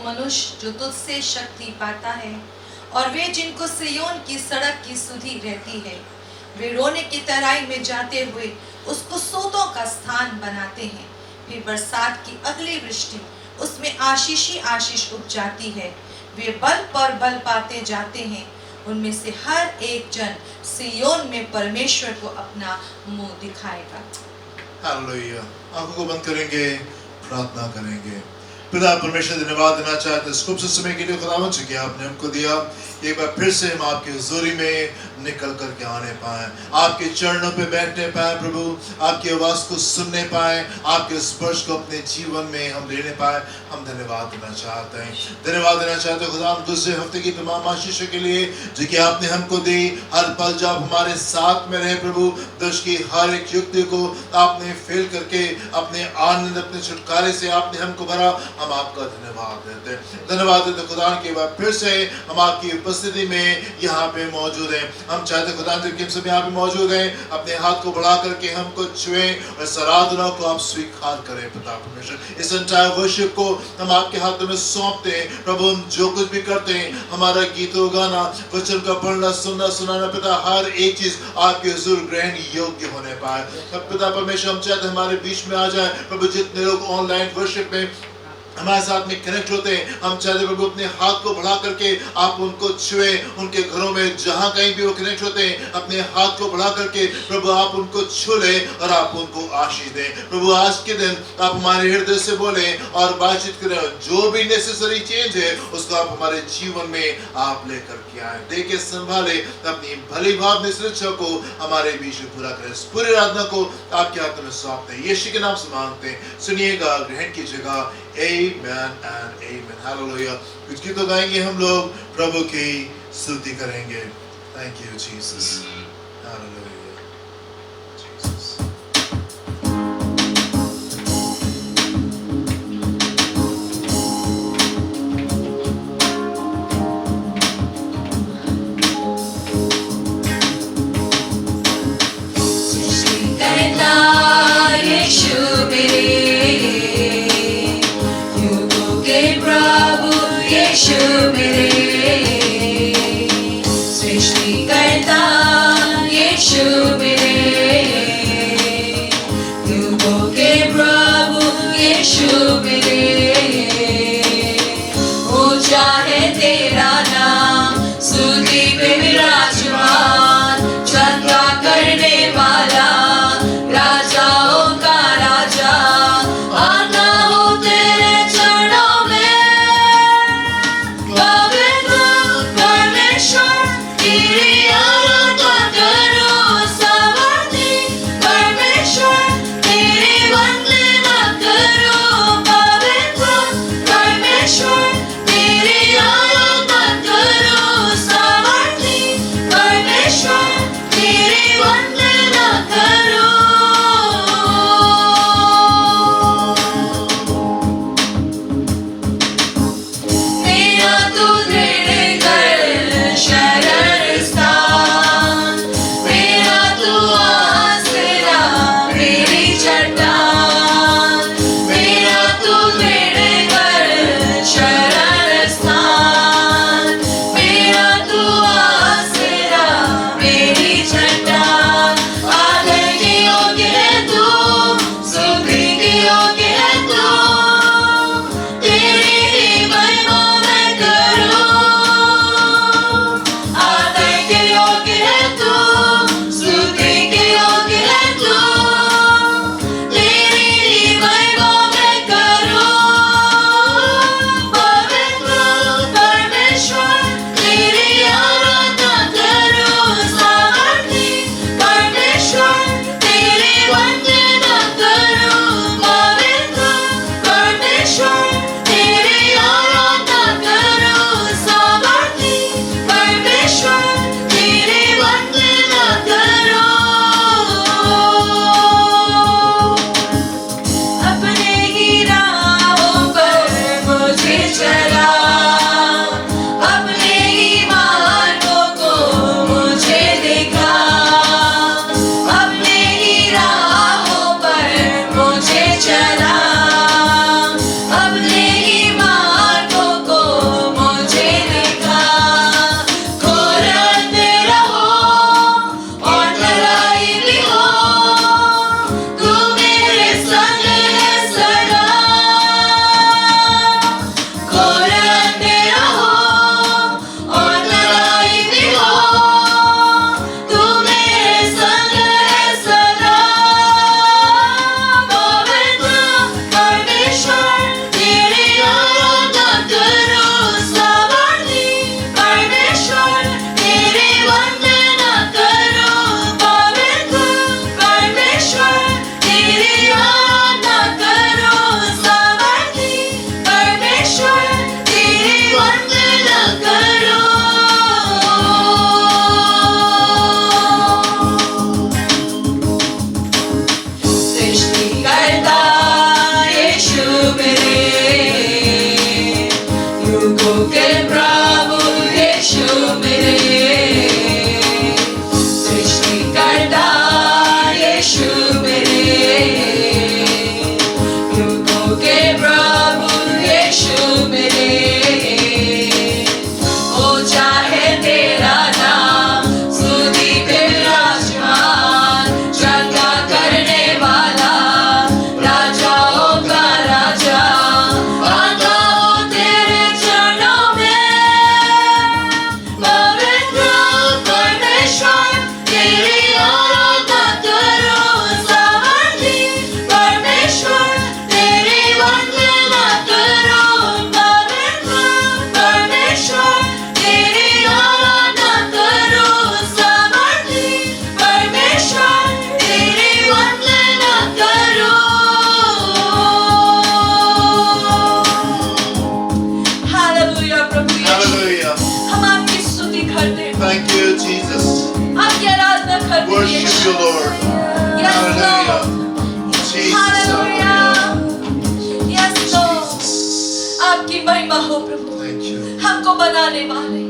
मनुष्य जो तुझसे शक्ति पाता है, और वे जिनको सिय्योन की सड़क की सुधि रहती है, वे रोने की तराई में जाते हुए उसको सोतों का स्थान बनाते हैं। फिर बरसात की अगली वृष्टि उसमें आशीष ही आशीष उग जाती है। वे बल पर बल पाते जाते हैं। उनमें से हर एक जन सिय्योन में परमेश्वर को अपना मुंह दिखाएगा। हालेलुया। आंखों को बंद करेंगे, प्रार्थना करेंगे। पिता परमेश्वर, धन्यवाद देना चाहते हैं खूबसूरत समय के लिए खुदावंद जी कि आपने हमको दिया। एक बार फिर से हम आपकी हुजूरी में निकल करके आने पाए, आपके चरणों पे बैठने पाए प्रभु, आपकी आवाज को सुनने पाए, आपके स्पर्श को अपने जीवन में हम लेने पाए। हम धन्यवाद देना चाहते हैं, धन्यवाद देना चाहते हैं खुदा हम दूसरे हफ्ते की तमाम आशीषों के लिए जो कि आपने हमको दी। हर पल जब हमारे साथ में रहे प्रभु, दुष्ट की हर एक युक्ति को आपने फेल करके अपने आनंद, अपने छुटकारे से आपने हमको भरा। हम आपका धन्यवाद देते हैं, धन्यवाद देते खुदा के बाद फिर से हम आपकी उपस्थिति में यहाँ पे मौजूद हैं। हम चाहते खुदा कि हम सब यहाँ पे मौजूद हैं, अपने हाथ को बढ़ा करके हमको छुएं और आराधना को आप स्वीकार करें। पिता परमेश्वर, इस एंटायर वर्शिप को हम आपके हाथों में सौंपते हैं प्रभु। हम जो कुछ भी करते हैं, हमारा गीतों गाना, वचन का पढ़ना, सुनना, सुनाना पिता, हर एक चीज आपके हुजूर ग्रहण योग्य होने पाए। पिता परमेश्वर, हम चाहते हमारे बीच में आ जाए प्रभु। जितने लोग ऑनलाइन वर्शिप में हमारे साथ में कनेक्ट होते हैं, हम चाहते प्रभु अपने हाथ को बढ़ा करके आप उनको छुए। उनके घरों में जहां कहीं भी वो कनेक्ट होते हैं, अपने हाथ को बढ़ा करके प्रभु आप उनको छू ले और आप उनको आशीष दें। प्रभु आज के दिन आप हमारे हृदय से बोले और बातचीत करें। जो भी नेसेसरी चेंज है उसको आप हमारे जीवन में आप लेकर के आए, देखे संभाले, अपनी भली भाव निश्चय को हमारे बीच में पूरा करें। पूरी आराधना को आपके हाथों में सौंपते हैं, यीशु के नाम से मांगते हैं, सुनिएगा, ग्रहण कीजिएगा। Amen and amen. Hallelujah. कुछ गीतों गाएंगे हम लोग, प्रभु की स्तुति करेंगे। Thank you Jesus. Hallelujah. Jesus. Sava you, Lord. Yes, Hallelujah. Lord. Jesus. Hallelujah. Yes, Lord. आपकी महिमा हो प्रभु, Thank you. हमको बनाने वाले,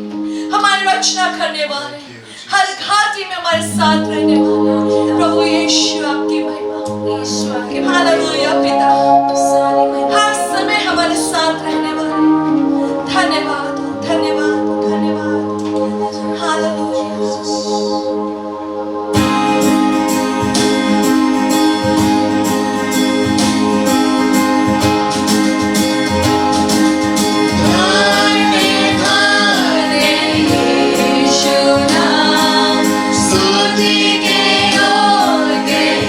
हमारी रचना करने वाले, हर घाटी में हमारे साथ रहने वाले प्रभु यीशु, आपकी महिमा हो। हालेलुया पिता, हर समय हमारे साथ रहने वाले, धन्यवाद हो, धन्यवाद हो, धन्यवाद हो। हालेलुया। स्तुति के योग्य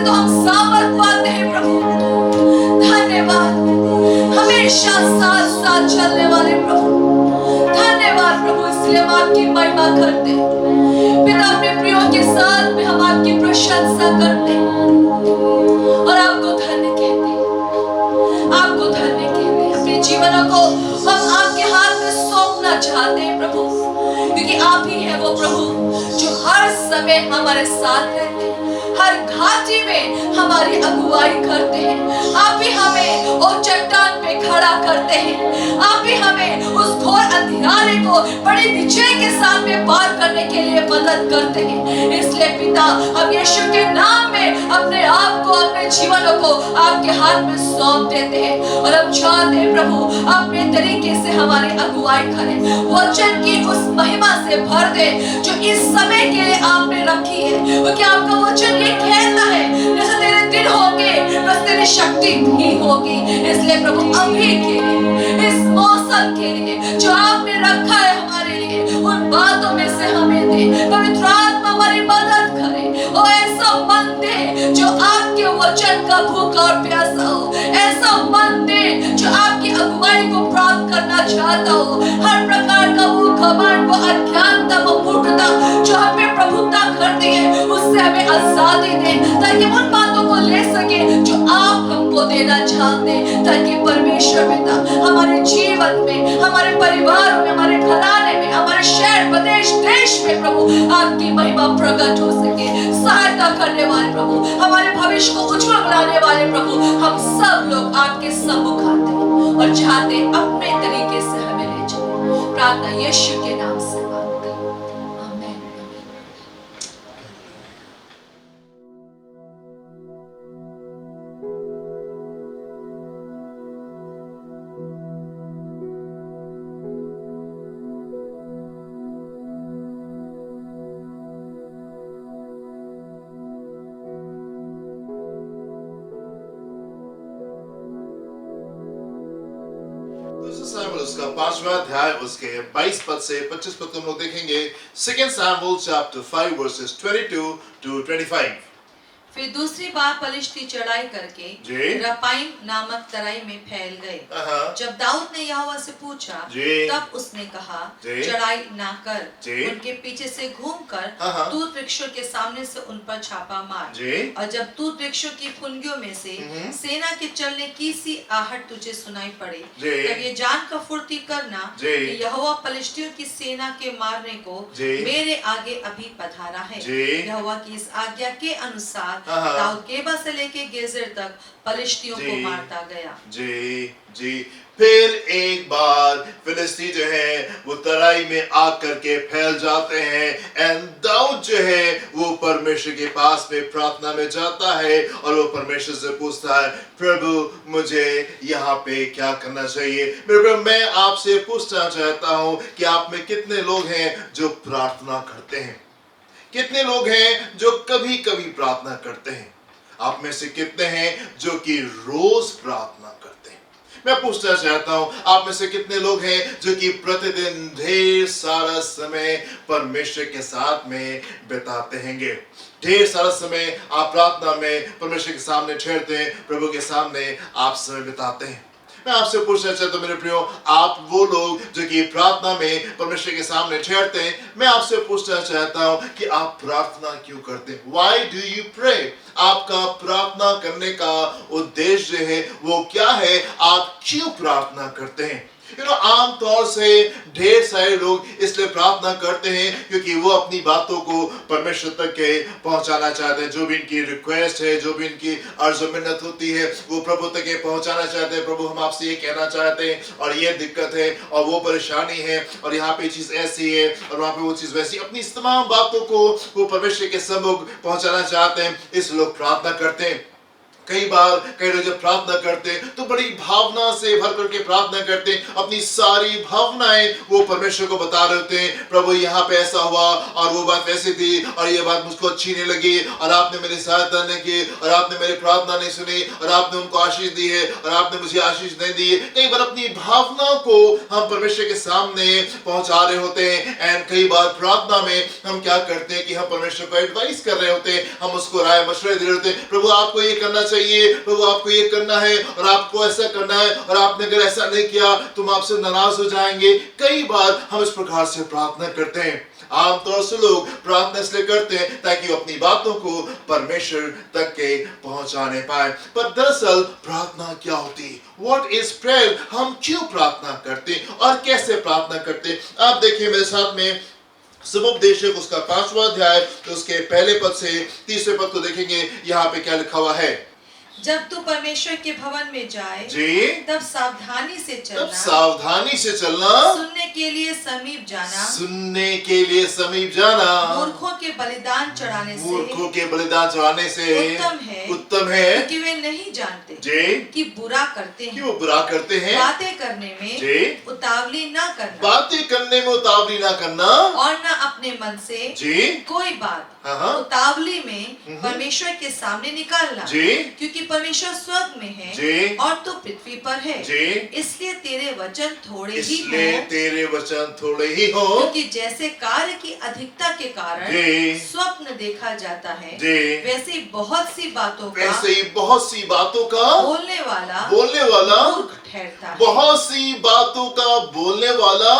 तो हम सामर्थ पाते हैं प्रभु। धन्यवाद, हमेशा साथ साथ चलने वाले प्रभु, धन्यवाद प्रभु। इसलिए हम आपकी महिमा करते हैं पिता, अपने प्रियो के साथ में हम आपकी प्रशंसा करते हैं और आपको धन्य कहते हैं, आपको धन्य कहते हैं। अपने जीवनों को हम आपके हाथ में सौंपना चाहते हैं प्रभु, क्योंकि आप ही है वो प्रभु जो हर समय हमारे साथ रहते हैं, हर घाटी में हमारी अगुवाई करते हैं। आप ही हमें उस चट्टान पे खड़ा करते हैं, आप ही हमें उस घोर अंधियारे को बड़ी विजय के साथ में पार करने के लिए मदद करते हैं। इसलिए पिता, हम यीशु के नाम में अपने आप को, अपने जीवनों को आपके हाथ में सौंप देते हैं और हम चाहते हैं प्रभु अपने तरीके से हमारी अगुवाई करें, वचन की उस महिमा से भर दे जो इस समय के लिए आपने रखी है। क्योंकि आपका वचन ये कहता है जैसे तेरे दिन होंगे बस तेरी शक्ति भी होगी। इसलिए प्रभु अभी के लिए, इस मौसम के लिए जो आपने रखा है हमारे लिए, उन बातों में से हमें दे। पवित्र आत्मा हमारी मदद करे और ऐसा मन दे जो आपके वचन का भूखा और प्यासा हो, ऐसा मन दे जो आपकी अगुवाई को प्राप्त करना चाहता हो। हर प्रकार का वो घमंड, वो अज्ञानता, वो मूर्खता जो हमें प्रभुता करती है, उससे हमें आजादी दे, ताकि उन बातों को ले सके जो आप हमको देना चाहते हैं, ताकि परमेश्वर पिता हमारे जीवन में, हमारे परिवार में, हमारे घराने में, हमारे शहर, प्रदेश, देश में प्रभु आपकी महिमा प्रकट हो सके। सहायता करने वाले प्रभु, हमारे भविष्य को उज्जवल बनाने वाले प्रभु, हम सब लोग आपके सम्मुख आते हैं और चाहते हैं अपने तरीके से हमें ले चले। प्रार्थना यीशु के नाम से मांगते हैं, आमीन। सामुएल उसका 5वां अध्याय उसके 22 पद से 25 पद को हम लोग देखेंगे। 2 Samuel chapter 5 verses 22 to 25। फिर दूसरी बार पलिश्ती चढ़ाई करके रपाइम नामक तराई में फैल गए। जब दाऊद ने यहोवा से पूछा, तब उसने कहा, चढ़ाई ना कर, उनके पीछे से घूमकर तूत वृक्षों के सामने से उन पर छापा मार। और जब तूत वृक्षों की फुनगियों में से सेना के चलने की सी आहट तुझे सुनाई पड़े, तब ये जानकर फुर्ती करना कि यहोवा पलिश्तियों की सेना के मारने को मेरे आगे अभी पधारा है। यहोवा की इस आज्ञा के अनुसार दाऊद गेबा से लेके गेजेर तक पलिश्तियों को मारता गया। जी फिर एक बार फिलिस्ती जो है वो तराई में आग करके फैल जाते हैं। एंड दाऊद जो है वो परमेश्वर के पास में प्रार्थना में जाता है और वो परमेश्वर से पूछता है, प्रभु मुझे यहाँ पे क्या करना चाहिए। मेरे प्रभु, मैं आपसे पूछना चाहता हूँ कि आप में कितने लोग हैं जो प्रार्थना करते हैं, कितने लोग हैं जो कभी कभी प्रार्थना करते हैं। आप में से कितने हैं जो कि रोज प्रार्थना करते हैं। मैं पूछना चाहता हूं, आप में से कितने लोग हैं जो कि प्रतिदिन ढेर सारा समय परमेश्वर के साथ में बिताते हैंगे। ढेर सारा समय आप प्रार्थना में परमेश्वर के सामने ठहरते हैं, प्रभु के सामने आप समय बिताते हैं। मैं आपसे पूछना चाहता हूं मेरे प्रियो, आप वो लोग जो कि प्रार्थना में परमेश्वर के सामने ठहरते हैं, मैं आपसे पूछना चाहता हूं कि आप प्रार्थना क्यों करते हैं। Why do you pray? आपका प्रार्थना करने का उद्देश्य जो है वो क्या है, आप क्यों प्रार्थना करते हैं। आम तौर से ढेर सारे लोग इसलिए प्रार्थना करते हैं क्योंकि वो अपनी बातों को परमेश्वर तक के पहुंचाना चाहते हैं। जो भी इनकी रिक्वेस्ट है, जो भी इनकी अर्ज मिन्नत होती है, वो प्रभु तक के पहुंचाना चाहते हैं। प्रभु हम आपसे ये कहना चाहते हैं और ये दिक्कत है और वो परेशानी है और यहाँ पे चीज ऐसी है और वहां पे वो चीज वैसी, अपनी तमाम बातों को वो परमेश्वर के सम्मुख पहुंचाना चाहते हैं। इस लोग प्रार्थना करते हैं। कई बार कई लोग जब प्रार्थना करते हैं तो बड़ी भावना से भर करके प्रार्थना करते हैं, अपनी सारी भावनाएं वो परमेश्वर को बता रहे होते हैं। प्रभु यहाँ पे ऐसा हुआ और वो बात वैसी थी और ये बात मुझको अच्छी नहीं लगी और आपने मेरी सहायता नहीं की और आपने मेरी प्रार्थना नहीं सुनी और आपने उनको आशीष दी है और आपने मुझे आशीष नहीं दी है। कई बार अपनी भावनाओं को हम परमेश्वर के सामने पहुंचा रहे होते हैं। एंड कई बार प्रार्थना में हम क्या करते हैं कि हम परमेश्वर को एडवाइस कर रहे होते हैं, हम उसको राय मशवरे दे रहे होते हैं। प्रभु आपको ये करना चाहिए, प्रभु आपको ये करना है और आपको ऐसा करना है और आपने अगर ऐसा नहीं किया तुम आपसे नाराज हो जाएंगे। कई बार हम इस प्रकार से प्रार्थना करते हैं। आमतौर से लोग प्रार्थना इसलिए करते हैं ताकि वो अपनी बातों को परमेश्वर तक के पहुंचाने पाए। पर दरअसल प्रार्थना क्या होती? What is prayer? हम क्यों प्रार्थना करते और कैसे प्रार्थना करते? आप देखिए मेरे साथ में समुपदेशक उसका 5वां अध्याय तो उसके पहले पद से 30वें पद को देखेंगे। यहाँ पे क्या लिखा हुआ है? जब तू परमेश्वर के भवन में जाए जी, तब सावधानी से चलना, तब सावधानी से चलना, सुनने के लिए समीप जाना, सुनने के लिए समीप जाना, मूर्खों के बलिदान चढ़ाने से, मूर्खों के बलिदान चढ़ाने से उत्तम है क्योंकि वे नहीं जानते जी कि बुरा करते कि हैं। वो बुरा करते हैं। बातें करने में जी, उतावली न करना बातें करने में उतावली ना करना और न अपने मन से जी, कोई बात हाँ, उतावली में परमेश्वर के सामने निकालना, जी, क्योंकि परमेश्वर स्वर्ग में है जी, और तू पृथ्वी पर है। जी, इसलिए तेरे वचन थोड़े ही इसलिए हो, तेरे वचन थोड़े ही हो। क्योंकि जैसे कार्य की अधिकता के कारण जी, स्वप्न देखा जाता है, जी, वैसे ही बहुत सी बातों का वैसे ही बहुत सी बातों का बोलने वाला मूर्ख ठहरता है। बहुत सी बातों का बोलने वाला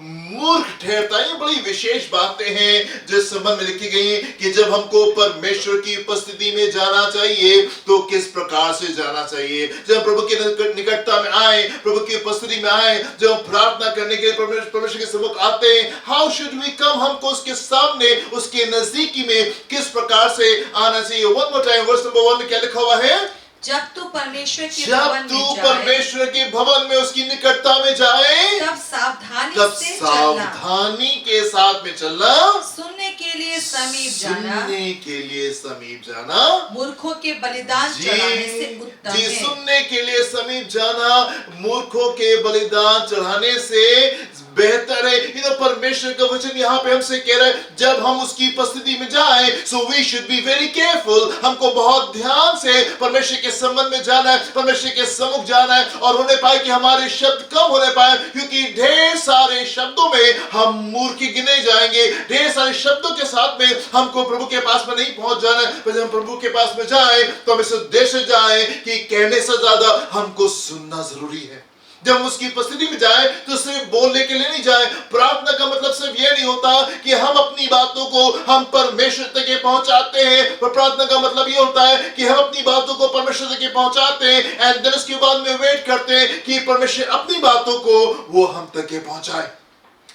मूर्ख ठहरता है। ये बड़ी विशेष बातें हैं जिस संबंध में लिखी गई हैं कि जब हमको परमेश्वर की उपस्थिति में जाना चाहिए तो किस प्रकार से जाना चाहिए। जब प्रभु के निकटता में आए, प्रभु की उपस्थिति में आए, जब हम प्रार्थना करने के लिए परमेश्वर के सम्मुख आते हैं, हाउ शुड वी कम, हमको उसके सामने उसके नजदीकी में किस प्रकार से आना चाहिए। One more time, verse number 1 में क्या लिखा हुआ है? जब तू परमेश्वर के जब भवन तू में जाए परमेश्वर के भवन में उसकी निकटता में जाए तब सावधानी तब से चलना, सावधानी के साथ में चलना, सुनने के लिए समीप जाना, सुनने के लिए समीप जाना, मूर्खों के बलिदान चढ़ाने से उत्तम जी, है। सुनने के लिए समीप जाना मूर्खों के बलिदान चढ़ाने से बेहतर है। परमेश्वर का वचन यहाँ पे हमसे कह रहा है जब हम उसकी उपस्थिति में जाएं, so we should be very careful, हमको बहुत ध्यान से परमेश्वर के संबंध में जाना है, परमेश्वर के सम्मुख जाना है और होने पाए कि हमारे शब्द कम होने पाए, क्योंकि ढेर सारे शब्दों में हम मूर्ख गिने जाएंगे। ढेर सारे शब्दों के साथ में हमको प्रभु के पास में नहीं पहुंच जाना है। पर जब हम प्रभु के पास में जाए तो हम इस उद्देश्य से जाए कि कहने से ज्यादा हमको सुनना जरूरी है। जब हम उसकी उपस्थिति में जाए तो सिर्फ बोलने के लिए नहीं जाए। प्रार्थना का मतलब सिर्फ ये नहीं होता कि हम अपनी बातों को हम परमेश्वर तक पहुंचाते हैं, पर प्रार्थना का मतलब ये होता है कि हम अपनी बातों को परमेश्वर तक पहुंचाते हैं एंड देन उसके बाद में वेट करते हैं कि परमेश्वर अपनी बातों को वो हम तक पहुंचाए,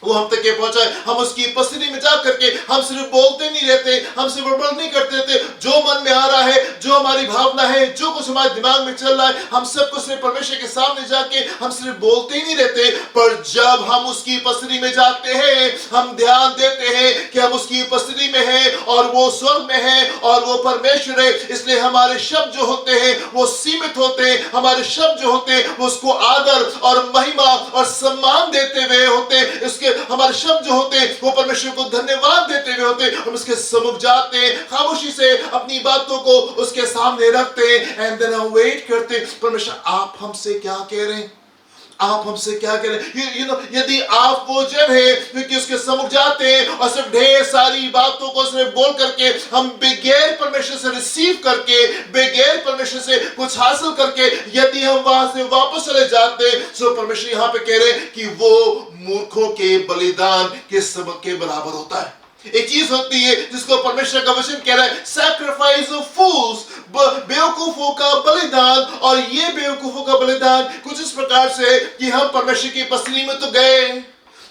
वो हम तक पहुंचाए। हम उसकी उपस्थिति में जा करके हम सिर्फ बोलते नहीं रहते, हम सिर्फ बड़बड़ नहीं करते रहते। जो मन में आ रहा है, जो हमारी भावना है, जो कुछ हमारे दिमाग में चल रहा है, हम सब कुछ सिर्फ परमेश्वर के सामने जाके हम सिर्फ बोलते ही नहीं रहते। पर जब हम उसकी उपस्थिति में जाते हैं, हम ध्यान देते हैं कि हम उसकी उपस्थिति में हैं और वो स्वर्ग में है और वो परमेश्वर है, इसलिए हमारे शब्द जो होते हैं वो सीमित होते हैं। हमारे शब्द जो होते हैं वो उसको आदर और महिमा और सम्मान देते हुए होते हैं। इसके हमारे शब्द जो होते हैं वो परमेश्वर को धन्यवाद देते हुए होते हैं। हम उसके सम्मुख जाते हैं, खामोशी से अपनी बातों को उसके सामने रखते हैं एंड देन हम वेट करते हैं, परमेश्वर आप हमसे क्या कह रहे हैं, आप हमसे क्या कह रहे हैं। यू नो, यदि आप वो जन है क्योंकि उसके सम्मुख जाते हैं और सिर्फ ढेर सारी बातों को सिर्फ बोल करके हम बगैर परमेश्वर से रिसीव करके, बगैर परमेश्वर से कुछ हासिल करके यदि हम वहां से वापस चले जाते हैं, तो परमेश्वर यहाँ पे कह रहे हैं कि वो मूर्खों के बलिदान के सबक के बराबर होता है। एक चीज होती है जिसको परमेश्वर का वचन कह रहा है सैक्रिफाइस ऑफ फूल्स, बेवकूफों का बलिदान। और ये बेवकूफों का बलिदान कुछ इस प्रकार से कि हम परमेश्वर की उपस्थिति में तो गए,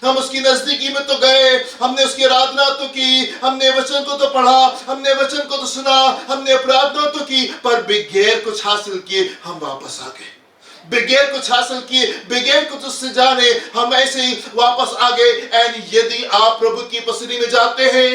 हम उसकी नजदीकी में तो गए, हमने उसकी आराधना तो की, हमने वचन को तो पढ़ा, हमने वचन को तो सुना, हमने प्रार्थना तो की, पर बगैर कुछ हासिल किए हम वापस आ गए। बगैर कुछ हासिल किए, बगैर कुछ उससे जाने हम ऐसे ही वापस आ गए। एंड यदि आप प्रभु की उपस्थिति में जाते हैं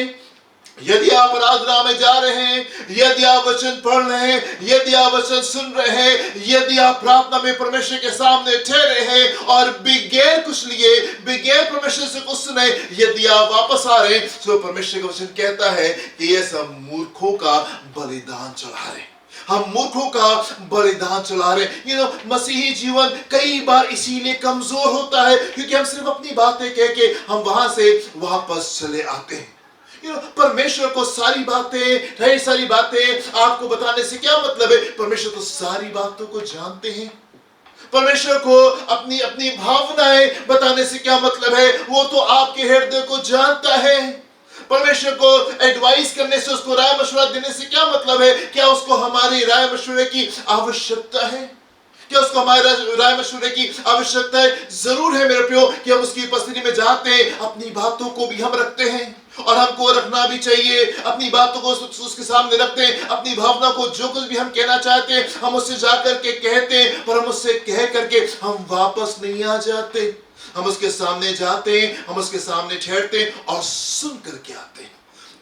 यदि आप आराधना में जा रहे हैं, यदि आप वचन पढ़ रहे हैं, यदि आप वचन सुन रहे हैं, यदि आप प्रार्थना में परमेश्वर के सामने ठहरे हैं और बगैर कुछ लिए, बगैर परमेश्वर से कुछ सुने यदि आप वापस आ रहे हैं, तो परमेश्वर का वचन कहता है कि ये सब मूर्खों का बलिदान चढ़ा रहे हैं। हम मूर्खों का बलिदान चला रहे। मसीही जीवन कई बार इसीलिए कमजोर होता है क्योंकि हम सिर्फ अपनी बातें कह के हम वहां से वापस चले आते हैं। परमेश्वर को सारी बातें, ढेर सारी बातें आपको बताने से क्या मतलब है? परमेश्वर तो सारी बातों को जानते हैं। परमेश्वर को अपनी अपनी भावनाएं बताने से क्या मतलब है? वो तो आपके हृदय को जानता है। परमेश्वर को एडवाइस करने से, उसको राय मशवरा देने से क्या मतलब है? क्या उसको हमारी राय मशवरे की आवश्यकता है? क्या उसको हमारे राय मशवरे की आवश्यकता है? जरूर है मेरे प्रियो कि हम उसकी उपस्थिति में जाते हैं, अपनी बातों को भी हम रखते हैं और हमको रखना भी चाहिए। अपनी बातों को उसके सामने रखते हैं, अपनी भावना को, जो कुछ भी हम कहना चाहते हैं हम उससे जाकर के कहते हैं, पर हम उससे कह करके हम वापस नहीं आ जाते। हम उसके सामने जाते हैं, हम उसके सामने ठहरते हैं और सुन करके आते हैं,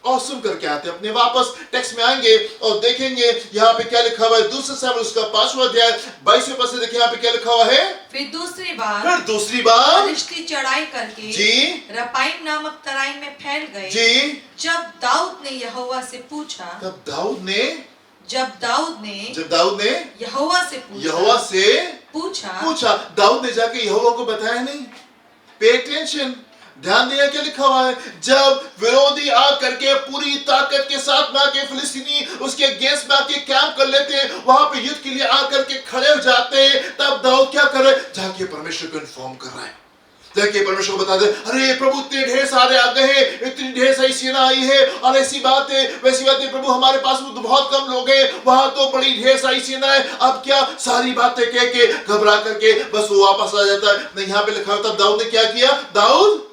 और सुन करके आते हैं। अपने वापस टेक्स्ट में आएंगे और देखेंगे यहाँ पे क्या लिखा हुआ है। दूसरा शमूएल उसका 5वां अध्याय 22वें पद से देखिए यहाँ पे क्या लिखा हुआ है। फिर दूसरी बार फलिश्ती चढ़ाई करके जी रपाईम नामक तराई में फैल गए। जी जब दाऊद ने यहोवा से पूछा यहोवा से पूछा। दाऊद ने जाके यहोवा को बताया नहीं। पे अटेंशन, ध्यान दिया क्या लिखा हुआ है। जब विरोधी आकर के पूरी ताकत के साथ में आके फिलिस्तीनी उसके अगेंस्ट में आके कैंप कर लेते हैं, वहां पे युद्ध के लिए आकर के खड़े हो जाते हैं, तब दाऊद क्या कर रहा है? जाके परमेश्वर को इन्फॉर्म कर रहा है, जाके परमेश्वर को बता दे, अरे प्रभु इतने ढेर सारे आ गए हैं, इतनी ढेर सारी सेना आई है और ऐसी बात है वैसी बात है प्रभु, हमारे पास तो बहुत कम लोग हैं, वहां तो बड़ी ढेर सारी सेना है। अब क्या? सारी बातें कह के घबरा करके बस वो वापस आ जाता है। नहीं, यहाँ पे लिखा होता दाऊद ने क्या किया।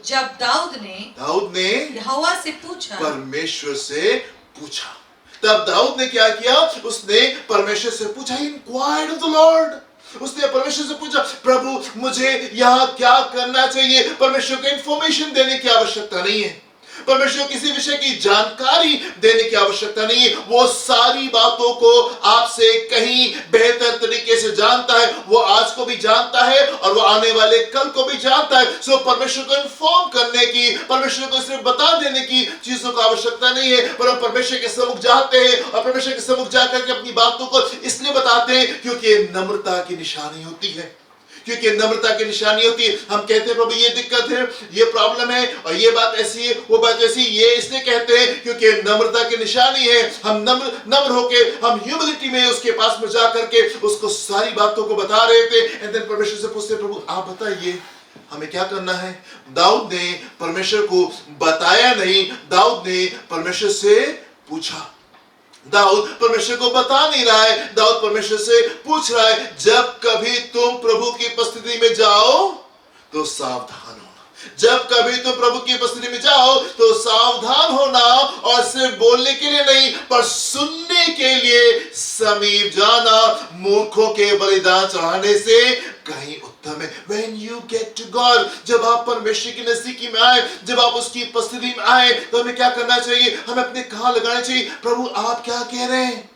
जब दाऊद ने यहोवा से पूछा, परमेश्वर से पूछा, तब दाऊद ने क्या किया? उसने परमेश्वर से पूछा। इंक्वायर्ड ऑफ द लॉर्ड, उसने परमेश्वर से पूछा, प्रभु मुझे यहाँ क्या करना चाहिए? परमेश्वर को इंफॉर्मेशन देने की आवश्यकता नहीं है, परमेश्वर किसी विषय की जानकारी देने की आवश्यकता नहीं है। वो सारी बातों को आपसे कहीं बेहतर तरीके से जानता है। वो आज को भी जानता है और वो आने वाले कल को भी जानता है। सो परमेश्वर को इन्फॉर्म करने की, परमेश्वर को सिर्फ बता देने की चीजों की आवश्यकता नहीं है, पर हम परमेश्वर के सम्मुख जाते हैं और परमेश्वर के सम्मुख जाकर के अपनी बातों को इसलिए बताते हैं क्योंकि नम्रता की निशानी होती है, क्योंकि नम्रता की निशानी होती है। हम कहते हैं प्रभु ये दिक्कत है, ये प्रॉब्लम है और ये बात ऐसी है, वो बात ऐसी, ये इसलिए कहते हैं क्योंकि नम्रता की निशानी है। हम नम्र होके, हम ह्यूमिलिटी में उसके पास में जा करके उसको सारी बातों को बता रहे थे। एंड देन परमेश्वर से पूछते, प्रभु आप बताइए हमें क्या करना है। दाऊद ने परमेश्वर को बताया नहीं, दाऊद ने परमेश्वर से पूछा। दाऊद परमेश्वर को बता नहीं रहा है, दाऊद परमेश्वर से पूछ रहा है। जब कभी तुम प्रभु की उपस्थिति में जाओ तो सावधान होना, जब कभी तुम प्रभु की उपस्थिति में जाओ तो सावधान होना, और सिर्फ बोलने के लिए नहीं पर सुनने के लिए समीप जाना। मूर्खों के बलिदान चढ़ाने से कहीं उत्तम है। When you get to God, जब आप परमेश्वर की नजदीकी में आए, जब आप उसकी उपस्थिति में आए, तो हमें क्या करना चाहिए? हमें अपने कान लगाने चाहिए। प्रभु आप क्या कह रहे हैं?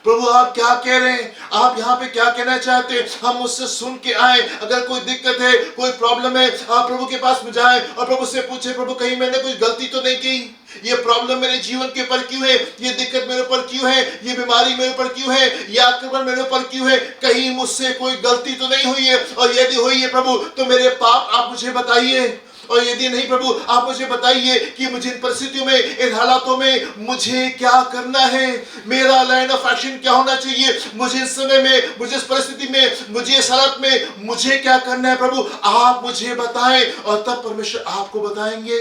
प्रभु आप क्या कह रहे हैं? आप यहाँ पे क्या कहना चाहते हैं? हम उससे सुन के आए। अगर कोई दिक्कत है, कोई प्रॉब्लम है, आप प्रभु के पास में जाएं और प्रभु से पूछे, प्रभु कहीं मैंने कोई गलती तो नहीं की? ये प्रॉब्लम मेरे जीवन के ऊपर क्यों है? ये दिक्कत मेरे ऊपर क्यों है? ये बीमारी मेरे ऊपर क्यों है? ये आक्रमण मेरे ऊपर क्यों है? कहीं मुझसे कोई गलती तो नहीं हुई है? और यदि हुई है प्रभु तो मेरे पाप आप मुझे बताइए, और यदि नहीं प्रभु आप मुझे बताइए कि मुझे इन परिस्थितियों में, इन हालातों में मुझे क्या करना है, मेरा लाइन ऑफ एक्शन क्या होना चाहिए, मुझे इस समय में, मुझे इस परिस्थिति में, मुझे इस हालत में मुझे क्या करना है। प्रभु आप मुझे बताएं, और तब परमेश्वर आपको बताएंगे,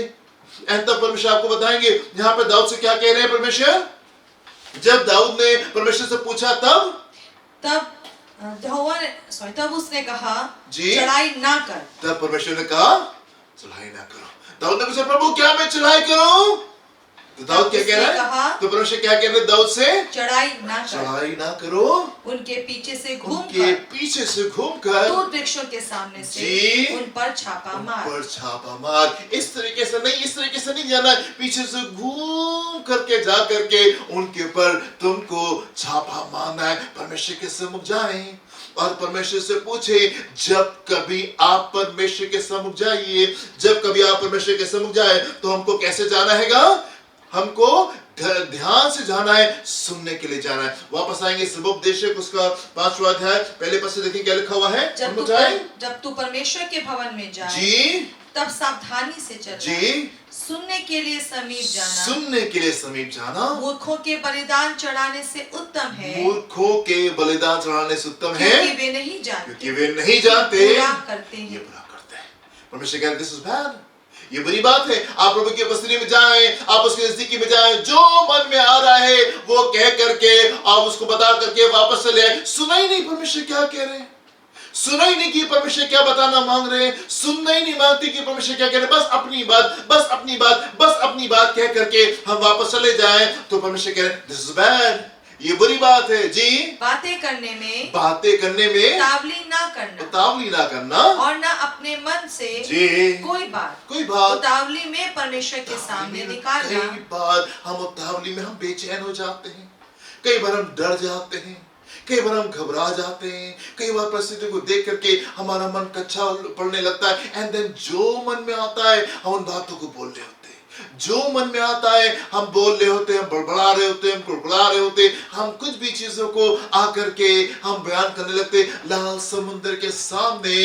तब परमेश्वर आपको बताएंगे। यहाँ पे दाऊद से क्या कह रहे हैं परमेश्वर? जब दाऊद ने परमेश्वर से पूछा तब उसने कहा जी चढ़ाई ना कर। तब परमेश्वर ने कहा चढ़ाई ना करो। दाऊद ने पूछा, प्रभु क्या मैं चढ़ाई करूं? तो दाऊद क्या कह उसने रहा कहा, है? तो परमेश्वर क्या कह रहे हैं दाऊद से? चढ़ाई ना कर, चढ़ाई ना करो, उनके पीछे से उनके घूमकर पीछे से घूमकर दूर वृक्षों के सामने से जी, उन पर छापा मार। पर छापा मार। इस तरीके से नहीं जाना, पीछे से घूम करके जा करके उनके ऊपर तुमको छापा मारना है। परमेश्वर के सम्मुख जाएं और परमेश्वर से पूछे, जब कभी आप परमेश्वर के सम्मुख जाइए, जब कभी आप परमेश्वर के सम्मुख जाए तो हमको कैसे जाना हैगा? हमको ध्यान से जाना है, सुनने के लिए जाना है। वापस आएंगे सुबोपदेशक उसका 5वां अध्याय पहले पद से देखिए क्या लिखा हुआ है। जब तू परमेश्वर के भवन में जाए जी, तब सावधानी से चलना, जी, सुनने के लिए समीप जाना, सुनने के लिए समीप जाना मूर्खों के बलिदान चढ़ाने से उत्तम है, मूर्खों के बलिदान चढ़ाने से उत्तम है, क्योंकि वे नहीं जानते, क्योंकि वे नहीं जानते, बुरा करते ये हैं। बुरा करते हैं। परमेश्वर कह रहे दिस इज बैड, ये बुरी बात है। आप प्रभु की उपस्थिति में जाएं, आप उसके नजदीकी में जाएं, जो मन में आ रहा है वो कह करके आप उसको बता करके वापस चले आए। सुना ही नहीं परमेश्वर क्या कह रहे हैं, सुना ही नहीं कि परमेश्वर क्या बताना मांग रहे हैं, सुनना ही नहीं मांगते कि परमेश्वर क्या कह रहे हैं। बस अपनी बात, बस अपनी बात, बस अपनी बात कह करके हम वापस चले जाएं, तो परमेश्वर कह रहे हैं दिस इज बैड, ये बुरी बात है। जी, बातें करने में उतावली ना करना, उतावली ना करना, और ना अपने मन से जी, कोई बात उतावली में परमेश्वर के सामने निकालना। कई बार हम उतावली में हम बेचैन हो जाते हैं, कई बार हम डर जाते हैं, कई बार हम घबरा जाते हैं, कई बार परिस्थिति को देख करके हमारा मन कच्चा पड़ने लगता है। एंड देन जो मन में आता है हम उन बातों को बोल रहे होते हैं, जो मन में आता है हम बोल रहे होते हैं, बड़बड़ा रहे होते हैं, हम कुड़कुड़ा रहे होते हैं, हम कुछ भी चीजों को आकर के हम बयान करने लगते। लाल समुद्र के सामने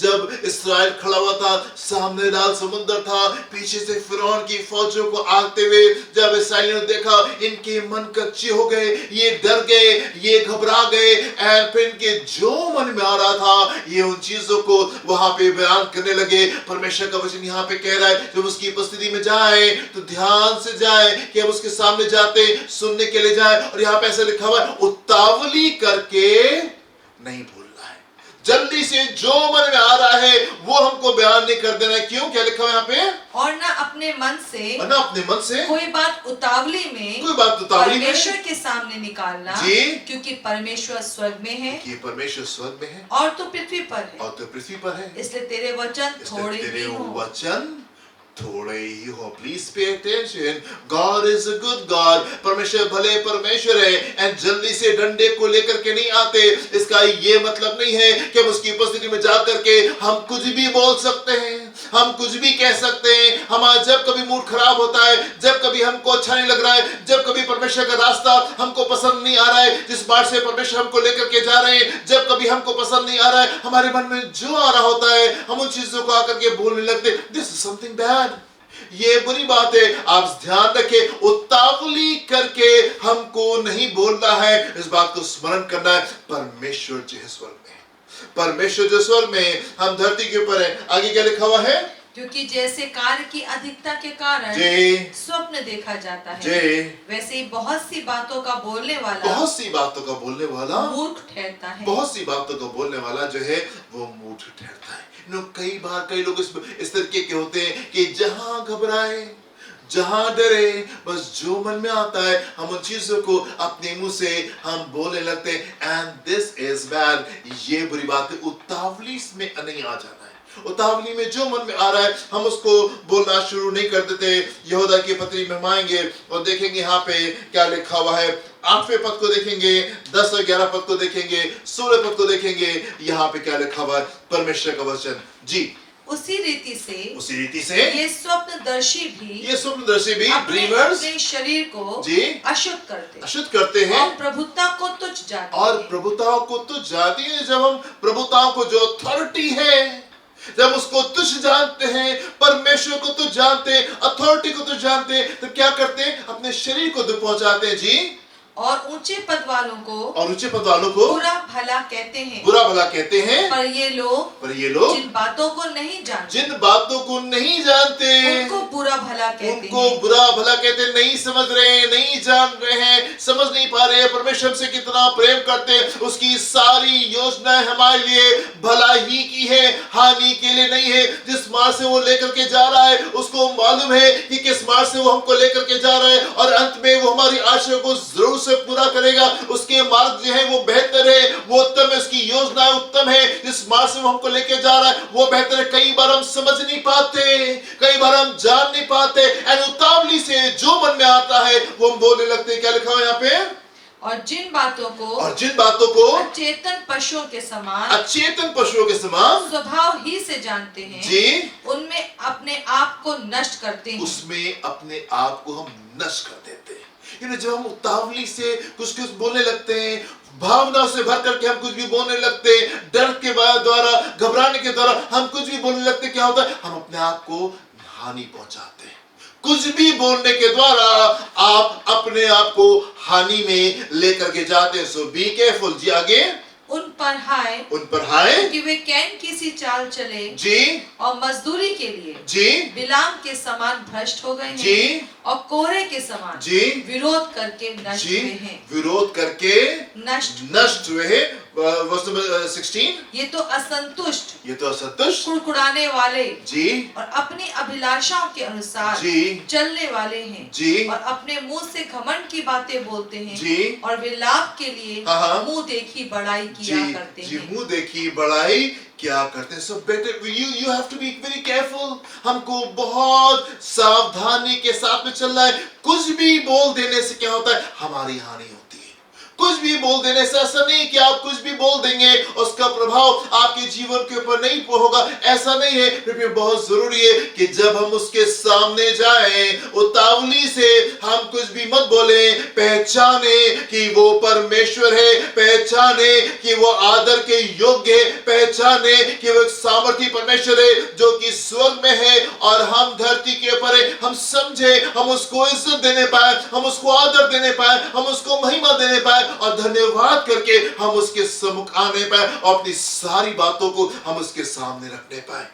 जब इस्राएल खड़ा हुआ था, सामने लाल समुद्र था, पीछे से फिरौन की फौजों को आते हुए जब इस्राएलियों ने देखा, इनके मन कच्चे हो गए, ये डर गए, ये घबरा गए, एंड फिर इनके जो मन में आ रहा था ये उन चीजों को वहां पे बयान करने लगे। परमेश्वर का वचन यहाँ पे कह रहा है जब उसकी उपस्थिति में जाए तो ध्यान से जाए कि हम उसके सामने जाते सुनने के लिए जाए। और यहाँ पे ऐसा लिखा हुआ है उतावली करके नहीं बोलना है, जल्दी से जो मन में आ रहा है वो हमको बयान नहीं कर देना है। क्यों, क्या लिखा हुआ है यहाँ पे? और ना अपने मन से कोई बात उतावली में परमेश्वर के सामने निकालना, जी, क्योंकि परमेश्वर स्वर्ग में है, कि परमेश्वर स्वर्ग में है और तो पृथ्वी पर है, इसलिए तेरे वचन थोड़े ही हों। वचन थोड़े ही हो। Please pay attention, God is a good God. परमेश्वर भले परमेश्वर है, एंड जल्दी से डंडे को लेकर के नहीं आते। इसका ये मतलब नहीं है कि हम उसकी उपस्थिति में जाकर के हम कुछ भी बोल सकते हैं, हम कुछ भी कह सकते हैं। हमारा जब कभी मूड खराब होता है, जब कभी हमको अच्छा नहीं लग रहा है, जब कभी परमेश्वर का रास्ता हमको पसंद नहीं आ रहा है, जिस बात से परमेश्वर हमको लेकर के जा रहे हैं, जब कभी हमको पसंद नहीं आ रहा है, हमारे मन में जो आ रहा होता है हम उन चीजों को आकर के बोलने लगते। दिस इज समथिंग बैड, ये बुरी बात है। आप ध्यान रखें, उतावली करके हमको नहीं बोलना है, इस बात को स्मरण करना है। परमेश्वर जो है स्वर्ग में, परमेश्वर जो स्वर्ग में, हम धरती के ऊपर है। आगे क्या लिखा हुआ है? क्योंकि जैसे कार्य की अधिकता के कारण स्वप्न देखा जाता है, वैसे ही बहुत सी बातों का बोलने वाला मूर्ख ठहरता है। बहुत सी बातों का बोलने वाला जो है वो मूर्ख ठहरता है। कई बार कई लोग इस तरीके के होते हैं कि जहां घबराए, जहां डरे, बस जो मन में आता है हम उन चीजों को अपने मुंह से हम बोलने लगते हैं। एंड दिस इज बैड, ये बुरी बात है। उतावली में नहीं आ जाना है, उतावली में जो मन में आ रहा है हम उसको बोलना शुरू नहीं कर देते। यहूदा की पत्री में हम आएंगे और देखेंगे यहाँ पे क्या लिखा हुआ है। 8वें पद को देखेंगे, 10 और 11 पद को देखेंगे, 16 पद को देखेंगे। यहाँ पे क्या लिखा हुआ है? परमेश्वर का वचन। जी, उसी रीति से ये स्वप्नदर्शी भी अपने शरीर को अशुद्ध करते हैं और प्रभुता को तुच्छ जाते हैं। जब हम प्रभुताओं को जो अथॉरिटी है, जब उसको तुच्छ जानते हैं, परमेश्वर को तुच्छ जानते हैं, अथॉरिटी को तुच्छ जानते हैं, तो क्या करते हैं? अपने शरीर को दुख पहुंचाते हैं। जी, और ऊंचे पद वालों को और ऊंचे पद वालों को बुरा भला कहते हैं, बुरा भला कहते हैं, पर ये लोग जिन बातों को नहीं जानते, जिन बातों को नहीं जानते, उनको बुरा भला कहते उनको हैं। बुरा भला कहते हैं। नहीं समझ रहे हैं, नहीं जान रहे हैं, समझ नहीं पा रहे हैं परमेश्वर हमसे कितना प्रेम करते हैं। उसकी सारी योजनाएं हमारे लिए भला ही की है, हानि के लिए नहीं है। जिस मार्ग से वो लेकर के जा रहा है उसको मालूम है कि किस मार्ग से वो हमको लेकर के जा रहा है, और अंत में वो हमारी आशा को जरूर से पूरा करेगा। उसके मार्ग जो है वो बेहतर है, वो उत्तम है, उसकी योजना उत्तम है। जिस मार्ग से वो हमको लेके जा रहा है वो बेहतर है। कई बार हम समझ नहीं पाते, कई बार हम जान नहीं पाते, एंड उतावली से जो मन में आता है वो हम बोलने लगते हैं। क्या लिखा हुआ है यहाँ पे? और जिन बातों को अचेतन पशुओं के समान स्वभाव ही से जानते हैं, जी, उनमें अपने आप को नष्ट करते हैं। उसमें अपने आप को हम नष्ट कर देते हैं। जब हम उतावली से कुछ बोलने लगते हैं, भावनाओं से भर करके हम कुछ भी बोलने लगते हैं, डर के द्वारा, घबराने के द्वारा हम कुछ भी बोलने लगते, क्या होता है? हम अपने आप को हानि पहुंचाते हैं। कुछ भी बोलने के द्वारा आप अपने आप को हानि में लेकर के जाते हैं। सो बी केयरफुल। जी आगे। उन पर हाय कि वे कैन की सी चाल चले, जी, और मजदूरी के लिए जी, बिलाम के समान भ्रष्ट हो गए हैं, जी, और कोरे के समान जी, विरोध करके नष्ट हुए हैं। विरोध करके नष्ट हुए हैं। Verse number 16। ये तो असंतुष्ट, कुड़कुड़ाने वाले, जी, और अपनी अभिलाषाओं के अनुसार जी, चलने वाले हैं, जी, और अपने मुंह से घमंड की बातें बोलते हैं, जी, और वे लाभ के लिए मुंह देखी बड़ाई किया करते हैं। मुंह देखी बड़ाई क्या करते हैं। सो बेटे, you have to be very careful। हमको बहुत सावधानी के साथ में चलना है। कुछ भी बोल देने से क्या होता है? हमारी हानि होती है। कुछ भी बोल देने से ऐसा नहीं कि आप कुछ भी बोल देंगे उसका प्रभाव आपके जीवन के ऊपर नहीं होगा, ऐसा नहीं है। फिर बहुत जरूरी है कि जब हम उसके सामने जाएं, उतावली से हम कुछ भी मत बोले। पहचाने कि वो परमेश्वर है, पहचाने कि वो आदर के योग्य है, पहचाने कि वो एक सामर्थी परमेश्वर है जो कि स्वर्ग में है और हम धरती के ऊपर है। हम समझे, हम उसको इज्जत देने पाए, हम उसको आदर देने पाए, हम उसको महिमा देने पाए, और धन्यवाद करके हम उसके सम्मुख आने पाए, और अपनी सारी बातों को हम उसके सामने रखने पाए।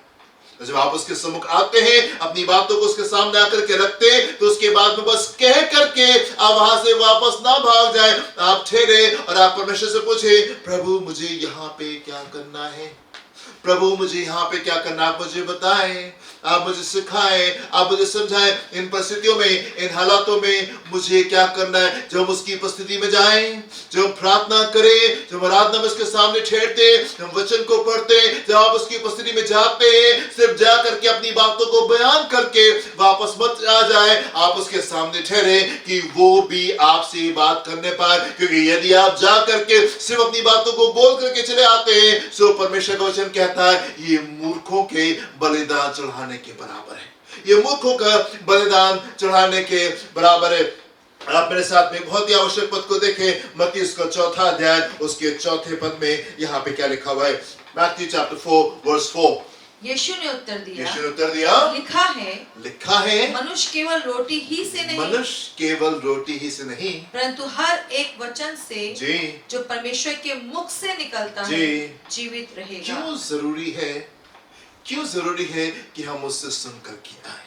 जब आप उसके सम्मुख आते हैं, अपनी बातों को उसके सामने आकर के रखते हैं, तो उसके बाद में बस कह करके आप वहां से वापस ना भाग जाए। आप ठहरे और आप परमेश्वर से पूछे, प्रभु मुझे यहाँ पे क्या करना है? प्रभु मुझे यहाँ पे क्या करना, आप मुझे बताएं, आप मुझे सिखाएं, आप मुझे समझाएं। इन परिस्थितियों में, इन हालातों में मुझे क्या करना है। जब हम उसकी उपस्थिति में जाएं, जब हम प्रार्थना करें, जब आराधना में उसके सामने ठहरते हैं, जब हम वचन को पढ़ते हैं, जब आप उसकी उपस्थिति में जाते हैं, सिर्फ जा करके अपनी बातों को बयान करके वापस मत आ जाए। आप उसके सामने ठहरे कि वो भी आपसे बात करने पाए। क्योंकि यदि आप जा करके सिर्फ अपनी बातों को बोल करके चले आते हैं, सो परमेश्वर का वचन कहता है ये मूर्खों के बलिदान चढ़ाने के बराबर है। ये मूर्खों का बलिदान चढ़ाने के बराबर है। आप मेरे साथ में बहुत ही आवश्यक पद को देखें, मत्ती उसका 4 अध्याय उसके 4 पद में यहाँ पे क्या लिखा हुआ है? Matthew chapter 4 verse 4। यीशु ने उत्तर दिया, लिखा है मनुष्य केवल रोटी ही से नहीं, परंतु हर एक वचन से जो परमेश्वर के मुख से निकलता है जीवित रहेगा। क्यों जरूरी है कि हम उससे सुनकर के आए?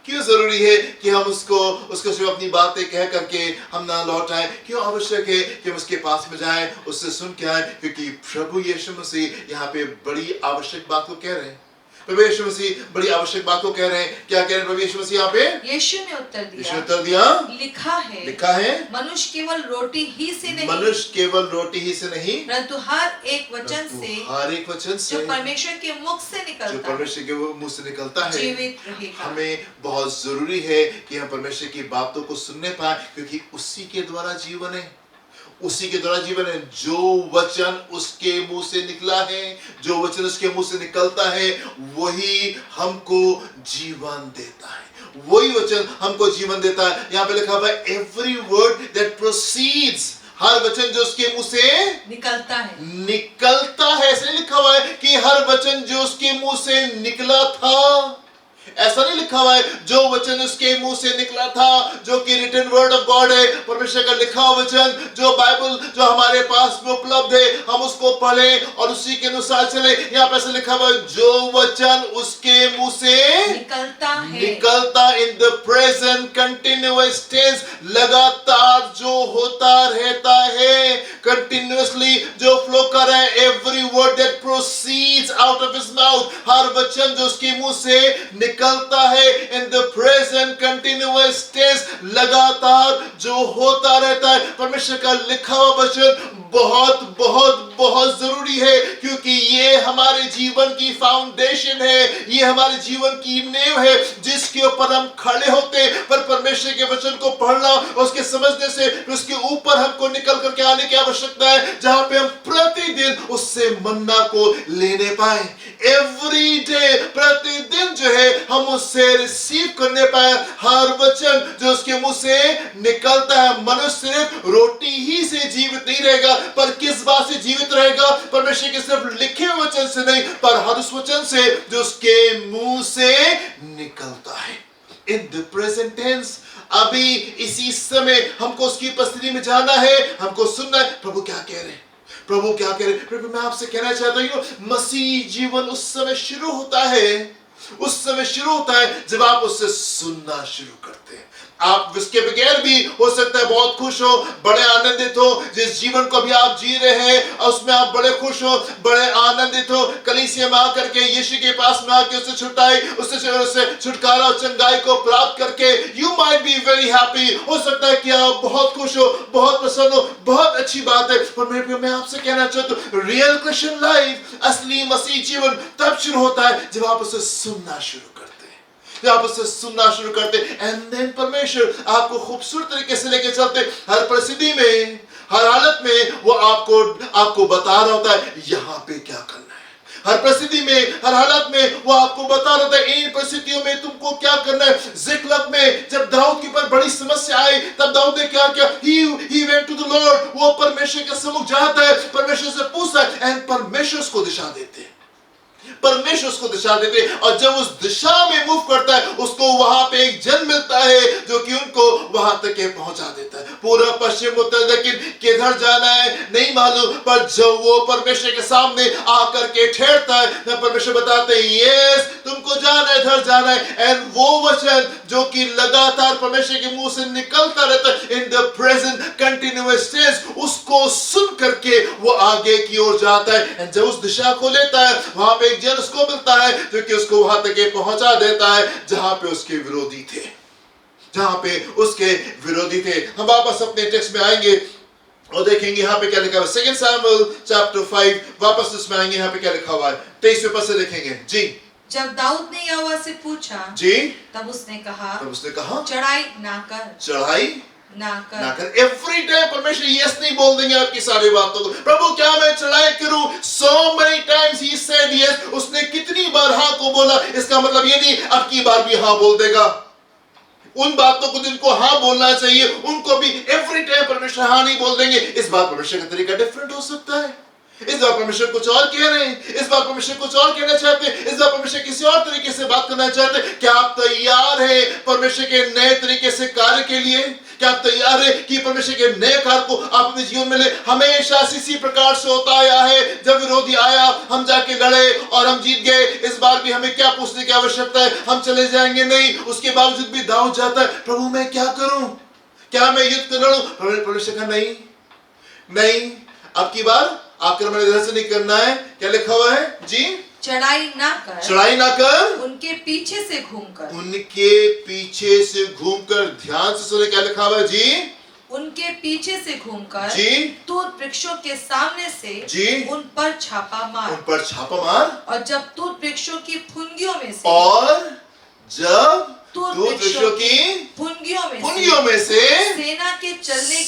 क्यों जरूरी है कि हम उसको सिर्फ अपनी बातें कह करके हम ना लौट आए? क्यों आवश्यक है कि हम उसके पास में जाएं, उससे सुन के आए? क्योंकि प्रभु यीशु मसीह यहाँ पे बड़ी आवश्यक बात को कह रहे हैं। प्रभु यीशु मसीह बड़ी आवश्यक बात को कह रहे हैं। क्या कह रहे हैं प्रभु यीशु मसीह यहाँ पे? यीशु ने उत्तर दिया, लिखा है मनुष्य केवल रोटी ही से नहीं, परंतु हर एक वचन से जो परमेश्वर के मुख से निकलता है जीवित रहेगा। हमें बहुत जरूरी है कि हम परमेश्वर की बातों को सुनने पाए, क्योंकि उसी के द्वारा जीवन है। जो वचन उसके मुंह से निकला है, जो वचन उसके मुंह से निकलता है, वही हमको जीवन देता है। वही वचन हमको जीवन देता है। यहाँ पे लिखा हुआ है एवरी वर्ड दैट प्रोसीड्स, हर वचन जो उसके मुंह से निकलता है। ऐसे लिखा हुआ है कि हर वचन जो उसके मुंह से निकला था, ऐसा नहीं लिखा हुआ है जो वचन उसके मुंह से निकला था, जो कि रिटन वर्ड ऑफ गॉड है, परमेश्वर का लिखा हुआ वचन, जो बाइबल जो हमारे पास में उपलब्ध है, हम उसको पढ़ें और उसी के अनुसार चले। यहाँ पे ऐसा लिखा हुआ है जो वचन उसके मुंह से निकलता in the present continuous tense, लगातार जो होता रहता है, कंटिन्यूअसली जो फ्लो कर रहा है, every word that proceeds out of his mouth, हर वचन जो उसके मुंह से निकलता है in the present continuous tense, लगातार जो होता रहता है। परमेश्वर का लिखा हुआ वचन बहुत बहुत बहुत जरूरी है, क्योंकि ये हमारे जीवन की फाउंडेशन है, ये हमारे जीवन की नींव है जिसके ऊपर हम खड़े होते हैं। पर परमेश्वर के वचन को पढ़ना, उसके समझने से उसके ऊपर हमको निकल करके आने की आवश्यकता है, जहां पे हम प्रतिदिन उससे मन्ना को लेने पाए। एवरी डे, प्रतिदिन जो है हम उससे रिसीव करने पाए हर वचन जो उसके मुंह से निकलता है। मनुष्य सिर्फ रोटी ही से जीवित नहीं रहेगा, पर किस बात से जीवित रहेगा? परमेश्वर के सिर्फ लिखे हुए वचन से नहीं, पर हर उस वचन से जो उसके मुंह से निकलता है। इन द प्रेजेंट टेंस, अभी इसी समय हमको उसकी उपस्थिति में जाना है, हमको सुनना है प्रभु क्या कह रहे हैं, प्रभु क्या कह रहे हैं। प्रभु मैं आपसे कहना चाहता हूं, मसीह जीवन उस समय शुरू होता है, उस समय शुरू होता है जब आप उससे सुनना शुरू करते हैं। आप उसके बगैर भी हो सकता है बहुत खुश हो, बड़े आनंदित हो, जिस जीवन को भी आप जी रहे हैं उसमें आप बड़े खुश हो, बड़े आनंदित हो। कलीसिया में आकर के यीशु के पास में आके उससे छुटाई, उससे छुटकारा और चंगाई को प्राप्त करके you might be very happy. हो सकता है कि आप बहुत खुश हो, बहुत प्रसन्न हो, बहुत अच्छी बात है। पर मैं आपसे कहना चाहता हूँ, रियल क्रिश्चियन लाइफ, असली मसीह जीवन तब शुरू होता है जब आप उसे सुनना शुरू करते हैं, जब आप उससे सुनना शुरू करते हैं। एंड देन परमेश्वर आपको खूबसूरत तरीके से लेके चलते, हर परिस्थिति में, हर हालत में वो आपको बता रहा होता है यहाँ पे क्या करना है। हर परिस्थिति में, हर हालत में वो आपको बता रहा होता है इन परिस्थितियों में तुमको क्या करना है। जिक्लग में जब दाऊद के ऊपर बड़ी समस्या आई, तब दाऊद ने क्या किया? he went to the Lord, वो परमेश्वर के सम्मुख जाता है, परमेश्वर से पूछता है, एंड परमेश्वर उसको दिशा देते हैं, परमेश्वर उसको दिशा देते। और जब उस दिशा में मूव करता है, उसको वहां पे एक जन मिलता है जो कि उनको वहां तक पहुंचा देता है। पूरा पश्चिम उत्तर दक्षिण किधर जाना है नहीं मालूम, पर जब वो परमेश्वर के सामने आकर के ठहरता है, तब परमेश्वर बताते हैं यस तुमको जाना है, इधर जाना है। एंड वो वचन जो कि लगातार परमेश्वर के मुंह से निकलता रहता है in the present continuous tense, उसको सुन करके वो आगे की ओर जाता है। एंड जब उस दिशा को लेता है, वहां पे एक जन उसको मिलता है जो कि उसको वहां तक पहुंचा देता है जहां पे उसके विरोधी थे, जहां पे उसके विरोधी थे। हम वापस अपने टेक्स्ट में आएंगे और देखेंगे यहाँ पे क्या लिखा हुआ है। 2 Samuel chapter 5, वापस इसमें आएंगे, यहाँ पे क्या लिखा हुआ है 23वें पद से देखेंगे जी। जब दाऊद ने यहोवा से पूछा जी, तब उसने कहा चढ़ाई ना कर। एवरी डे परमेश्वर यस नहीं बोल देंगे आपकी सारी बातों को। प्रभु क्या मैं चढ़ाई करूं? so many times he said yes, उसने कितनी बार हाँ को बोला। इसका मतलब ये नहीं अब की बार भी हाँ बोल देगा। उन बातों को जिनको हाँ बोलना चाहिए उनको भी एवरी टाइम परमेश्वर हाँ नहीं बोल देंगे। इस बार परमेश्वर का तरीका डिफरेंट हो सकता है, इस बार परमेश्वर कुछ और कह रहे हैं, इस बार परमेश्वर कुछ और कहना चाहते हैं, इस बार परमेश्वर किसी और तरीके से बात करना चाहते हैं। क्या आप तैयार हैं परमेश्वर के नए तरीके से कार्य के लिए? क्या आप तैयार हैं कि परमेश्वर के नए कार्य को आप अपने जीवन में ले? हमेशा इसी प्रकार से होता आया है, जब विरोधी आया हम जाके लड़े और हम जीत गए। इस बार भी हमें क्या पूछने की आवश्यकता है? हम चले जाएंगे नहीं। उसके बावजूद भी दाऊद जाता है, प्रभु मैं क्या करूं? क्या मैं युद्ध कर लड़ूं? परमेश्वर का नहीं, अब की बार आक्रमण इधर से नहीं करना है। क्या लिखा हुआ है जी? चढ़ाई ना कर, उनके पीछे से घूमकर। ध्यान से सुने क्या लिखा हुआ है जी? उनके पीछे से घूमकर जी, तूर वृक्षों के सामने से जी, उन पर छापा मार। और जब तूर वृक्षों की फुनगियों में से तूर वृक्षों की फुनगियों में से सेना के चलने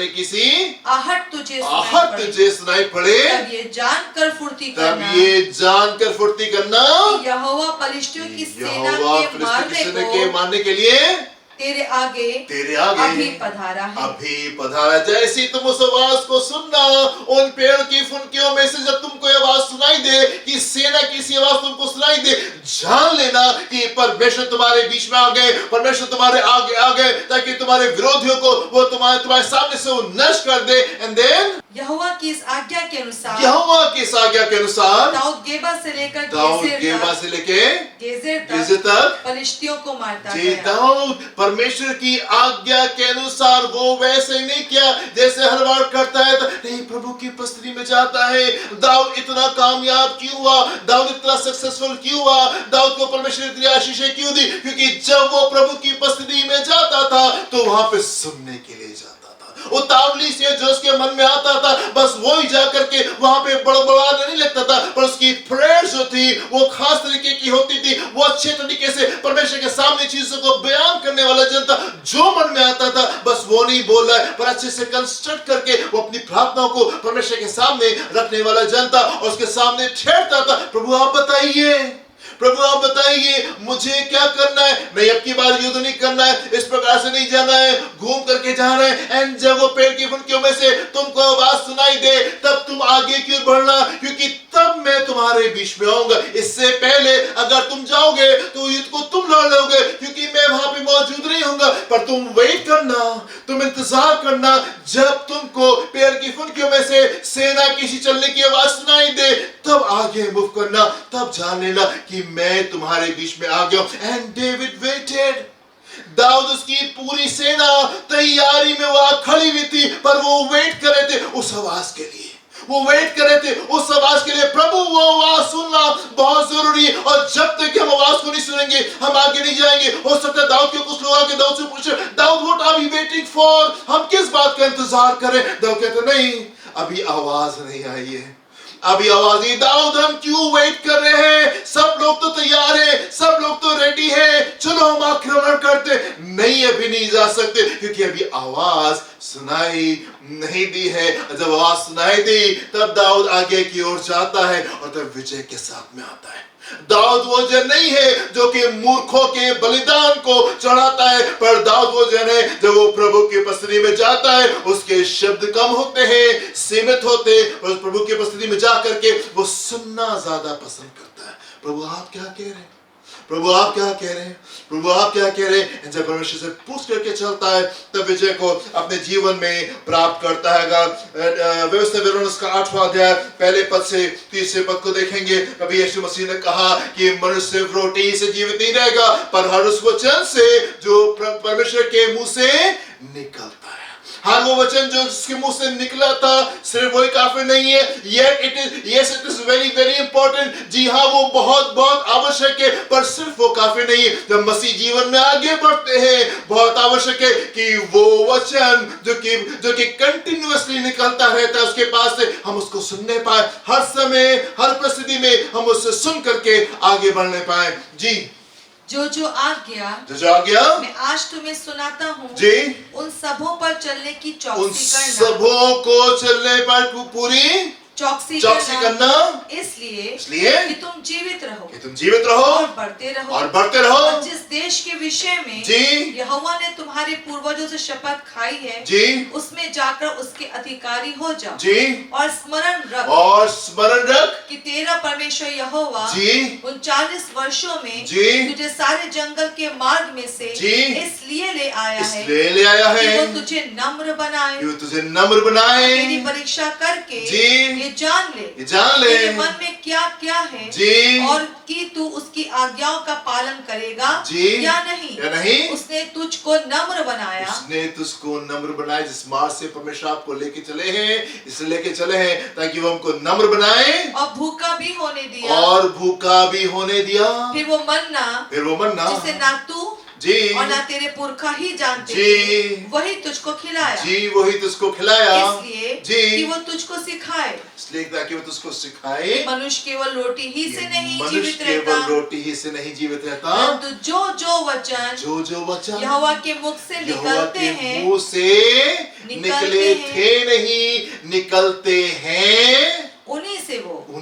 की सी आहट तुझे सुनाई पड़े, तब ये जानकर फुर्ती करना यहोवा पलिश्तियों की सेना के मारने के लिए तेरे आगे अभी पधारा है। जैसे तुम उस आवाज को सुनना, उन पेड़ की फुनकियों में से जब तुमको आवाज सुनाई दे कि सेना की सी आवाज तुमको सुनाई दे, जान लेना कि परमेश्वर तुम्हारे बीच में आ गए, परमेश्वर तुम्हारे आगे आ गए, ताकि तुम्हारे विरोधियों को वो तुम्हारे सामने से वो नष्ट कर दे। एंड देन यहोवा की इस आज्ञा के अनुसार यहोवा की इस आज्ञा के अनुसार दाऊद गेबा से लेकर दाऊद गेबा से लेके गेजेर गेजेर तक फलिश्तियों को मारता जी, गया। दाऊद परमेश्वर की आज्ञा के अनुसार वो वैसे नहीं किया जैसे हर बार करता है, तो नहीं प्रभु की उपस्थिति में जाता है। दाऊद इतना कामयाब क्यों हुआ, दाऊद इतना सक्सेसफुल क्यों हुआ, दाऊद को परमेश्वर ने इतनी आशीषें क्यों दी? क्योंकि जब वो प्रभु की उपस्थिति में जाता था तो वहां पे सुनने के लिए जाता था। वो तावली से जो उसके मन में आता था बस वो ही जाकर के वहां पे बड़बड़ाने नहीं लगता था, पर उसकी प्रेयर जो थी वो खास तरीके की होती थी। वो अच्छे तरीके से परमेश्वर के सामने चीजों को बयान करने वाला जन था। जो मन में आता था बस वो नहीं बोल रहा है, पर अच्छे से कंस्ट्रक्ट करके वो अपनी प्रार्थनाओं को परमेश्वर के सामने रखने वाला जन था और उसके सामने ठहरता था। प्रभु आप बताइए, प्रभु आप बताइए मुझे क्या करना है, नहीं अब की बार युद्ध नहीं करना है, इस प्रकार से नहीं जाना है, घूम करके जाना है। एंड जब वो पेड़ की फुनकियों में से तुमको आवाज सुनाई दे तब तुम आगे क्यों बढ़ना, क्योंकि तब मैं तुम्हारे बीच में आऊंगा। इससे पहले अगर तुम जाओगे तो युद्ध को तुम लड़ लोगे, क्योंकि मैं वहां पे मौजूद नहीं होऊंगा। पर तुम वेट करना, तुम इंतजार करना, जब तुमको पेड़ की फुनकियों में से सेना किसी चलने की आवाज सुनाई दे तब आगे मूव करना, तब जान लेना कि मैं तुम्हारे बीच में आ गया। एंड डेविड वेटेड, दाऊद उसकी पूरी सेना तैयारी में वहां खड़ी हुई थी, पर वो वेट कर रहे थे उस आवाज के लिए, वो वेट कर रहे थे उस आवाज के लिए। प्रभु वो आवाज सुनना बहुत जरूरी है, और जब तक हम आवाज को नहीं सुनेंगे हम आगे नहीं जाएंगे। हो सकता है दाऊद के कुछ लोग आके दाऊद से पूछे, Dawood what are we waiting for, हम किस बात का इंतजार करें? दाऊद कहते नहीं, अभी आवाज नहीं आई है, अभी आवाज नहीं। दाऊद हम क्यों वेट कर रहे हैं, सब लोग तो तैयार है, सब लोग तो रेडी है, चलो हम आक्रमण करते। नहीं अभी नहीं जा सकते, क्योंकि अभी आवाज सुनाई नहीं दी है। जब आवाज सुनाई दी तब दाऊद आगे की ओर जाता है और तब विजय के साथ में आता है। दाऊद वो जन नहीं है जो कि मूर्खों के बलिदान को चढ़ाता है, पर दाऊद वो जन है जब वो प्रभु की उपस्थिति में जाता है उसके शब्द कम होते हैं, सीमित होते, और प्रभु की उपस्थिति में जाकर के वो सुनना ज्यादा पसंद करता है। प्रभु आप क्या कह रहे हैं, प्रभु आप क्या कह रहे हैं, प्रभु आप क्या कह रहे हैं? जब परमेश्वर से पूछ करके चलता है तब विजय को अपने जीवन में प्राप्त करता है। व्यवस्था विवरण उसका 8वां अध्याय पहले पद से 30वें पद को देखेंगे। कभी यीशु मसीह ने कहा कि मनुष्य सिर्फ रोटी से जीवित नहीं रहेगा, पर हर उस वचन से जो परमेश्वर के मुंह से निकलता है। हर वो वचन जो उसके मुंह से निकला था सिर्फ वही काफी नहीं है, yet it is very very important। जी हाँ वो बहुत बहुत आवश्यक है, पर सिर्फ वो काफी नहीं है। जब मसीह जीवन में आगे बढ़ते हैं बहुत आवश्यक है कि वो वचन जो कि कंटिन्यूअसली निकलता रहता है उसके पास से हम उसको सुनने पाए, हर समय हर परिस्थिति में हम उससे सुन करके आगे बढ़ने पाए। जी जो आज्ञा मैं आज तुम्हें सुनाता हूँ जी, उन सबों पर चलने की उन चौकसी करना, सबों को चलने पर पूरी चौकसी करना, इसलिए कि तुम जीवित रहो और बढ़ते रहो। और जिस देश के विषय में जी यहोवा ने तुम्हारे पूर्वजों से शपथ खाई है जी उसमें जाकर उसके अधिकारी हो जाओ जी, और स्मरण रख कि तेरा परमेश्वर यहोवा जी उन 40 वर्षों में जी तुझे सारे जंगल के मार्ग में से जी इसलिए ले आया है कि वो तुझे नम्र बनाए, तेरी परीक्षा करके जी ये जान ले तेरे मन में क्या क्या है जी, और कि तू उसकी आज्ञाओं का पालन करेगा जी या नहीं। उसने तुझको नम्र बनाया, जिस मार्ग से परमेश्वर आपको लेके चले हैं, इसलिए लेके चले हैं ताकि वो हमको नम्र बनाए और भूखा भी होने दिया। फिर वो मन्ना जिसे ना तू जी और ना तेरे पुरखा ही जानते जी, वही तुझको खिलाया इसलिए जी कि वो तुझको सिखाए, इसलिए ताकि वो तुझको सिखाए मनुष्य केवल रोटी ही से नहीं जीवित रहता, परंतु जो वचन यहोवा के मुख से निकलते हैं मुंह से निकलते हैं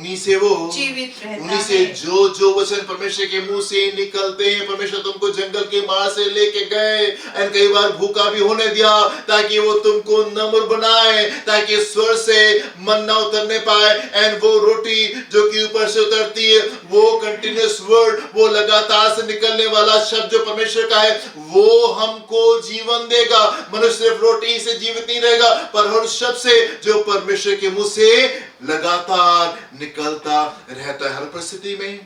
उन्हीं से वो जीवित रहता उन्हीं से है। जो वचन परमेश्वर के मुंह से निकलते हैं। परमेश्वर तुमको जंगल के मार से लेके गए और कई बार भूखा भी होने दिया ताकि वो तुमको नम्र बनाए, ताकि स्वर से मन्ना उतरने पाए। एंड वो रोटी जो कि ऊपर से उतरती है, वो कंटिन्यूअस वर्ड, वो लगातार से निकलने वाला शब्द जो परमेश्वर का है, वो हमको जीवन देगा। मनुष्य सिर्फ रोटी से जीवित नहीं रहेगा, पर हर शब्द से जो परमेश्वर के मुंह से लगातार निकलता रहता है। हर परिस्थिति में,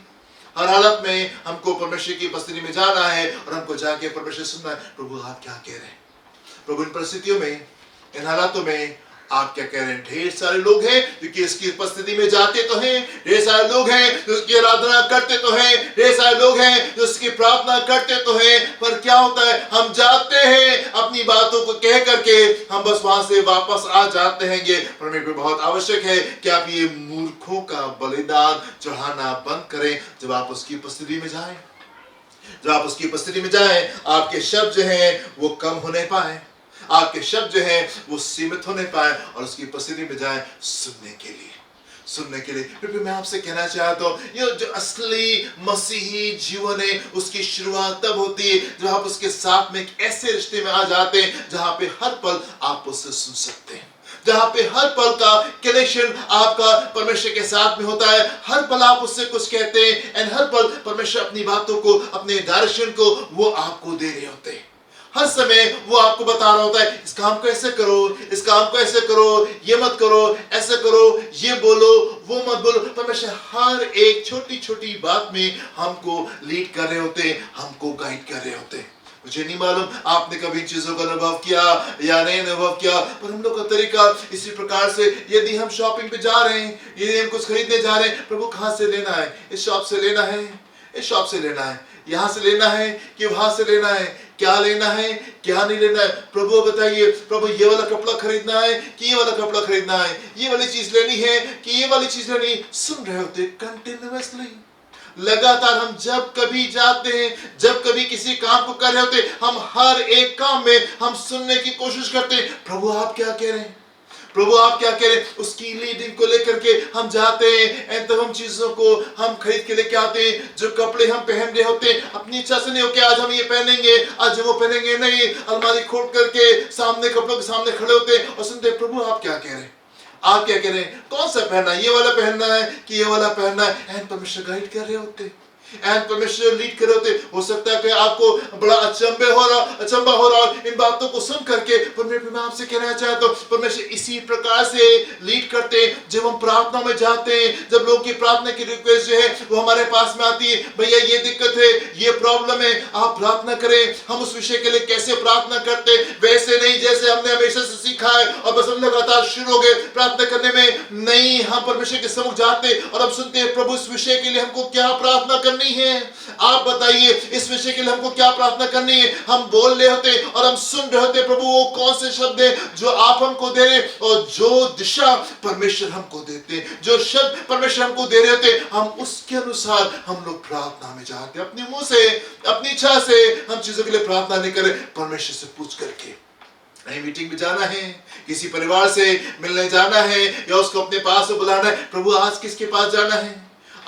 हर हालत में हमको परमेश्वर की उपस्थिति में जाना है और हमको जाके परमेश्वर सुनना है, प्रभु आप क्या कह रहे हैं। प्रभु इन परिस्थितियों में, इन हालातों में आप क्या कह रहे हैं। ढेर सारे लोग हैं जो कि इसकी उपस्थिति में जाते तो हैं, ढेर सारे लोग हैं जो उसकी आराधना करते तो हैं, ढेर सारे लोग हैं जो उसकी प्रार्थना करते तो हैं, पर क्या होता है, हम जाते हैं अपनी बातों को कह करके हम बस वहां से वापस आ जाते हैं। पर मेरे को बहुत आवश्यक है कि आप ये मूर्खों का बलिदान चढ़ाना बंद करें। जब आप उसकी उपस्थिति में जाएं, जब आप उसकी उपस्थिति में जाएं, आपके शब्द जो हैं वो कम होने पाए, आपके शब्द जो हैं वो सीमित होने पाए और उसकी उपस्थिति में जाएं सुनने के लिए। फिर मैं आपसे कहना चाहता हूँ, ये जो असली मसीही जीवन है उसकी शुरुआत तब होती है जब आप उसके साथ में एक ऐसे रिश्ते में आ जाते हैं जहां पे हर पल आप उससे सुन सकते हैं, जहां पे हर पल का कनेक्शन आपका परमेश्वर के साथ में होता है। हर पल आप उससे कुछ कहते हैं एंड हर पल परमेश्वर अपनी बातों को, अपने डायरेक्शन को वो आपको दे रहे होते हैं। हर समय वो आपको बता रहा होता है, इस काम को ऐसे करो, इस काम को ऐसे करो, ये मत करो, ऐसे करो, ये बोलो, वो मत बोलो। परमेश्वर हर एक छोटी छोटी बात में हमको लीड कर रहे होते हैं, हमको गाइड कर रहे होते हैं। मुझे नहीं मालूम आपने कभी चीजों का अनुभव किया या नहीं अनुभव किया, पर हम लोग का तरीका इसी प्रकार से, यदि हम शॉपिंग पे जा रहे हैं, यदि हम कुछ खरीदने जा रहे हैं, प्रभु कहाँ से लेना है, इस शॉप से लेना है, इस शॉप से लेना है, यहाँ से लेना है कि वहां से लेना है, क्या लेना है क्या नहीं लेना है। प्रभु बताइए, प्रभु ये वाला कपड़ा खरीदना है कि ये वाला कपड़ा खरीदना है, ये वाली चीज लेनी है कि ये वाली चीज लेनी है। सुन रहे होते कंटिन्यूअसली, लगातार। हम जब कभी जाते हैं, जब कभी किसी काम को कर रहे होते, हम हर एक काम में हम सुनने की कोशिश करते हैं, प्रभु आप क्या कह रहे हैं, प्रभु आप क्या कह रहे हैं। उसकी लीडिंग को लेकर के हम जाते हैं, तब हम चीजों को हम खरीद के लेके आते हैं। जो कपड़े हम पहन रहे होते हैं, अपनी इच्छा से नहीं हो कि आज हम ये पहनेंगे, आज हम वो पहनेंगे, नहीं। अलमारी खोल करके सामने कपड़ों के सामने खड़े होते हैं और सुनते हैं, प्रभु आप क्या कह रहे हैं, आप क्या कह रहे हैं, कौन सा पहनना है, ये वाला पहनना है कि ये वाला पहनना है। एंड परमेश्वर गाइड कर रहे होते हैं, एंड परमेश्वर लीड कर रहे होते। हो सकता है कि आपको बड़ा अचंबा हो रहा इन बातों को सुन करके, पर मैं आपसे कहना चाहता हूँ, परमेश्वर इसी प्रकार से लीड करते हैं। जब हम प्रार्थना में जाते हैं, जब लोगों की प्रार्थना की रिक्वेस्ट जो है वो हमारे पास में आती है, भैया ये दिक्कत है, ये प्रॉब्लम है, आप प्रार्थना करें। हम उस विषय के लिए कैसे प्रार्थना करते हैं, वैसे नहीं जैसे हमने हमेशा से सीखा है और बस हम लगातार शुरू हो गए प्रार्थना करने में। नहीं, हम परमेश्वर के सम्मुख जाते और हम सुनते हैं, प्रभु इस विषय के लिए हमको क्या प्रार्थना करनी है, आप बताइए इस विषय के लिए हमको क्या प्रार्थना करनी है। हम बोल रहे होते और हम सुन रहे होते, प्रभु वो कौन से शब्द है जो आप हमको दे रहे, और जो दिशा परमेश्वर हमको देते हैं, जो शब्द परमेश्वर हमको दे रहे होते, हम उसके अनुसार हम लोग प्रार्थना में जाते हैं। अपने मुंह से, अपनी इच्छा से हम चीजों के लिए प्रार्थना नहीं करें, परमेश्वर से पूछ करके। कहीं मीटिंग में जाना है, किसी परिवार से मिलने जाना है, या उसको अपने पास से बुलाना है, प्रभु आज किसके पास जाना है,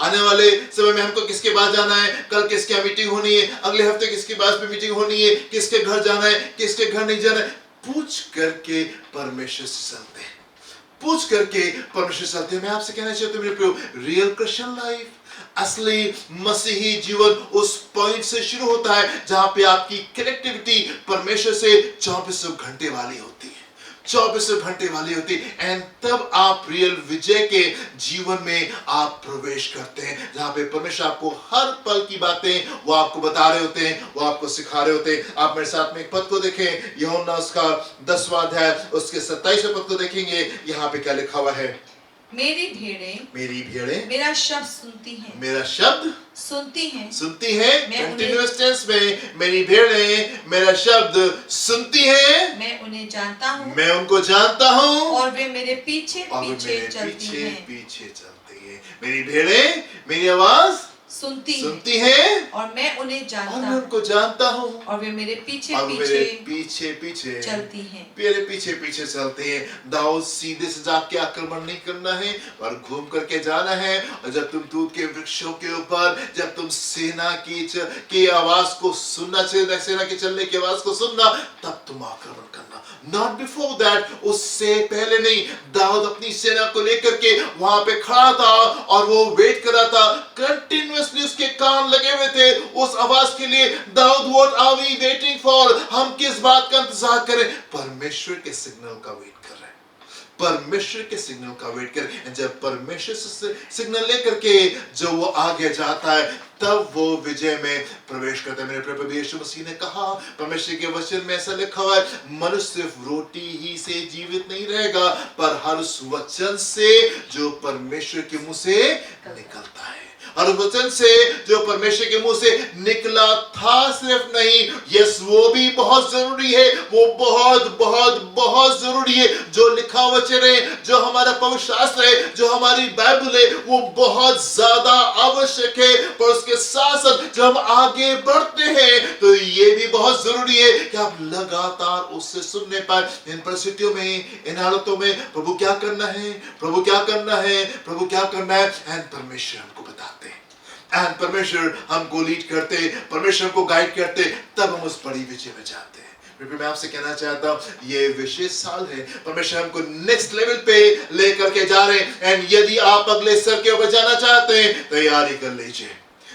आने वाले समय में हमको किसके पास जाना है, कल किसके यहाँ मीटिंग होनी है, अगले हफ्ते किसके पास में मीटिंग होनी है, किसके घर जाना है, किसके घर नहीं जाना है। पूछ करके परमेश्वर से चलते हैं, पूछ करके परमेश्वर से चलते हैं। मैं आपसे कहना चाहता हूँ मेरे प्रियो, रियल क्रिश्चियन लाइफ, असली मसीही जीवन उस पॉइंट से शुरू होता है जहां पे आपकी कनेक्टिविटी परमेश्वर से 24 घंटे वाली होती है, 24 घंटे वाली होती है। एंड तब आप रियल विजय के जीवन में आप प्रवेश करते हैं, जहां पे परमेश्वर आपको हर पल की बातें वो आपको बता रहे होते हैं, वो आपको सिखा रहे होते हैं। आप मेरे साथ में एक पद को देखें, यूहन्ना उसका 10वां अध्याय उसके 27वें पद को देखेंगे। यहाँ पे क्या लिखा हुआ है, मेरी भेड़ें मेरा शब्द सुनती हैं, मेरा शब्द सुनती हैं, कंटिन्यूअस टेंस में, मेरी भेड़ें मेरा शब्द सुनती हैं, मैं उन्हें जानता हूँ, मैं उनको जानता हूँ, और वे मेरे पीछे और वे पीछे मेरे चलती हैं। पीछे चलती हैं। मेरी भेड़ें मेरी आवाज सुनती हैं और मैं उन्हें और जानता मैं हूँ उनको जानता हूँ और वे मेरे पीछे और मेरे पीछे पीछे पीछे चलती हैं। मेरे पीछे पीछे चलते हैं। दाऊद सीधे से जाके आक्रमण नहीं करना है और घूम करके जाना है। और जब तुम तूत के वृक्षों के ऊपर, जब तुम सेना की आवाज को सुनना, सेना के चलने की आवाज को सुनना, तब तुम आक्रमण करना, नॉट बिफोर दैट। उससे पहले नहीं। दाऊद अपनी सेना को लेकर के वहां पे खड़ा था और वो वेट कर रहा था, कंटिन्यूअसली उसके कान लगे हुए थे उस आवाज के लिए। Dawood, what are we waiting for? हम किस बात का इंतजार करें? परमेश्वर के सिग्नल का वेट कर रहे हैं, परमेश्वर के सिग्नल का वेट करें। जब परमेश्वर से सिग्नल लेकर के जो वो आगे जाता है, तब वो विजय में प्रवेश करता है। मेरे प्रभु यीशु मसीह ने कहा, परमेश्वर के वचन में ऐसा लिखा हुआ है, मनुष्य सिर्फ रोटी ही से जीवित नहीं रहेगा, पर हर उस वचन से जो परमेश्वर के मुंह से निकलता है। हर वचन से जो परमेश्वर के मुंह से निकला था सिर्फ नहीं, यस वो भी बहुत जरूरी है, वो बहुत बहुत बहुत जरूरी है। जो लिखा वचन है, जो हमारा पवित्र शास्त्र है, जो हमारी बाइबल है, वो बहुत ज्यादा आवश्यक है। पर उसके साथ साथ जब हम आगे बढ़ते हैं तो ये भी बहुत जरूरी है कि आप लगातार उससे सुनने पाए। इन परिस्थितियों में, इन हालतों में प्रभु क्या करना है, प्रभु क्या करना है, प्रभु क्या करना है, एंड परमेश्वर हमको बताते हैं, एंड परमेश्वर हमको लीड करते, परमेश्वर को गाइड करते, तब हम उस बड़ी विजय में जाते हैं। मैं आपसे कहना चाहता हूं, ये विशेष साल है, परमेश्वर हमको नेक्स्ट लेवल पे लेकर के जा रहे हैं। एंड यदि आप अगले स्तर के ऊपर जाना चाहते हैं, तैयारी कर लीजिए,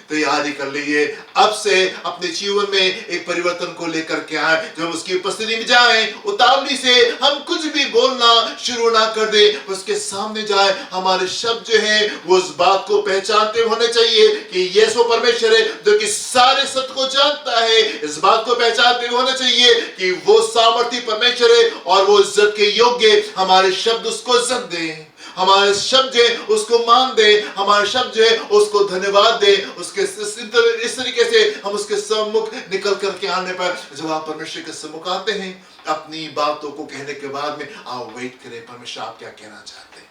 तैयारी कर लीजिए। अब से अपने जीवन में एक परिवर्तन को लेकर के आए। जब उसकी उपस्थिति में जाए, उतावली से हम कुछ भी बोलना शुरू ना कर दे, उसके सामने जाए, हमारे शब्द जो है वो उस बात को पहचानते होने चाहिए कि यीशु परमेश्वर है जो कि सारे सत्य को जानता है। इस बात को पहचानते होने चाहिए कि वो सामर्थी परमेश्वर है और वो इज्जत के योग्य। हमारे शब्द उसको इज्जत दें, हमारे शब्द है उसको मान दे, हमारे शब्द है उसको धन्यवाद दे। उसके इस तरीके से हम उसके सम्मुख निकल करके आने पर, जब आप परमेश्वर के सम्मुख आते हैं, अपनी बातों को कहने के बाद में आप वेट करें, परमेश्वर आप क्या कहना चाहते हैं,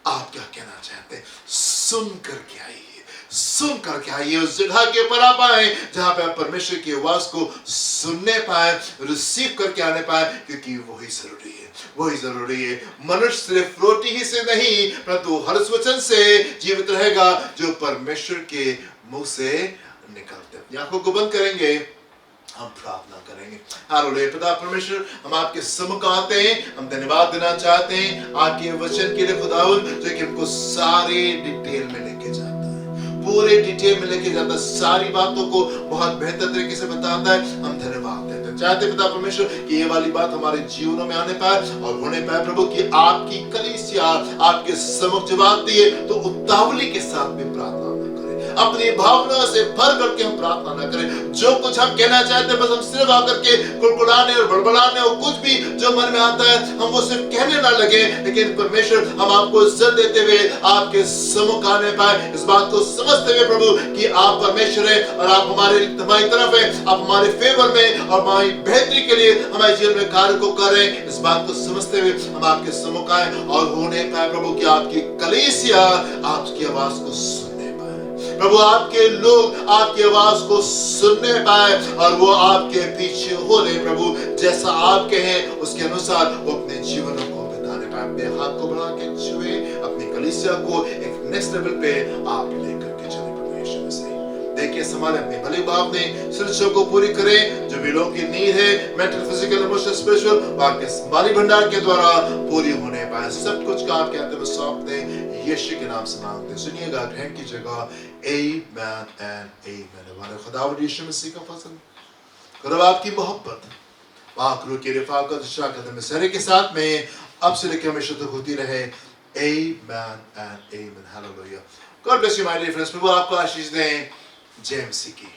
आप क्या कहना चाहते हैं। सुन करके आइए, सुन करके आइए, उस जगह के ऊपर आप आए जहां पे आप परमेश्वर की आवाज को सुनने पाए, रिसीव करके आने पाए, क्योंकि वही जरूरी है, वही जरूरी है। मनुष्य सिर्फ रोटी ही से नहीं, परंतु हर उस वचन से जीवित रहेगा जो परमेश्वर के मुंह से निकलते। अपनी आंखों को बंद करेंगे, हम प्रार्थना करेंगे। हालेलुया। पिता परमेश्वर, हम आपके सम्मुख आते हैं, हम धन्यवाद देना चाहते हैं आपके वचन के लिए खुदावंद, जो कि हमको सारे डिटेल में लेके जाता है, पूरे डिटेल में लेके जाता है, सारी बातों को बहुत बेहतर तरीके से बताता है। हम धन्यवाद देते हैं, चाहते पिता परमेश्वर कि ये वाली बात हमारे जीवनों में आने पाए और होने पाए प्रभु, कि आपकी कलीसिया आपके सम्मुख जवाब दिए तो उतावली के साथ में प्रार्थना अपनी भावना से भर करके हम प्रार्थना न करें। जो कुछ हम कहना चाहते हैं बस हम सिर्फ आकर के कुड़कुड़ाने और बड़बड़ाने और कुछ भी जो मन में आता है हम वो सिर्फ कहने ना लगे, लेकिन परमेश्वर हम आपको इज्जत देते हुए आपके सम्मुख आने पाए, इस बात को समझते हुए प्रभु कि आप परमेश्वर है और आप हमारी तरफ है, आप हमारे फेवर में और हमारी बेहतरी के लिए हमारे जीवन में कार्य को कर रहे हैं। इस बात को समझते हुए हम आपके सम्मुख आए और होने पाए प्रभु कि आपकी कलीसिया आपकी आवाज को प्रभु, आपके लोग आपकी आवाज को सुनने पाए और वो आपके पीछे हो रहे प्रभु, जैसा आप कहें उसके अनुसार वो अपने जीवनों को बिताने पाए। अपने हाथ को बढ़ा के छुए अपनी कलीसिया को एक नेक्स्ट लेवल पे आप लेकर के चले प्रभु यीशु मसीह। देखिए संभाले अपने भले भाव ने सिलसिलों को पूरी करें, जो भी लोगों की नीड है मेंटल, फिजिकल, इमोशनल, स्पिरिचुअल, आपके संभाली भंडार के द्वारा पूरी होने पाए। सब कुछ का आप कहते हैं सौंप दें, यीशु के नाम से मांगते हैं, सुनिएगा, ग्रहण कीजिएगा। आमेन एंड आमेन। हमारे खुदावंद यीशु मसीह का फजल, खुदा आपकी मोहब्बत, पाक रूह की रिफाकत, शराकत में सहरे के साथ में अब से लेकर हमेशा तक होती रहे। Amen and amen. Hallelujah. God bless you my dear friends. प्रभु आपको आशीष दें। जय मसीह की।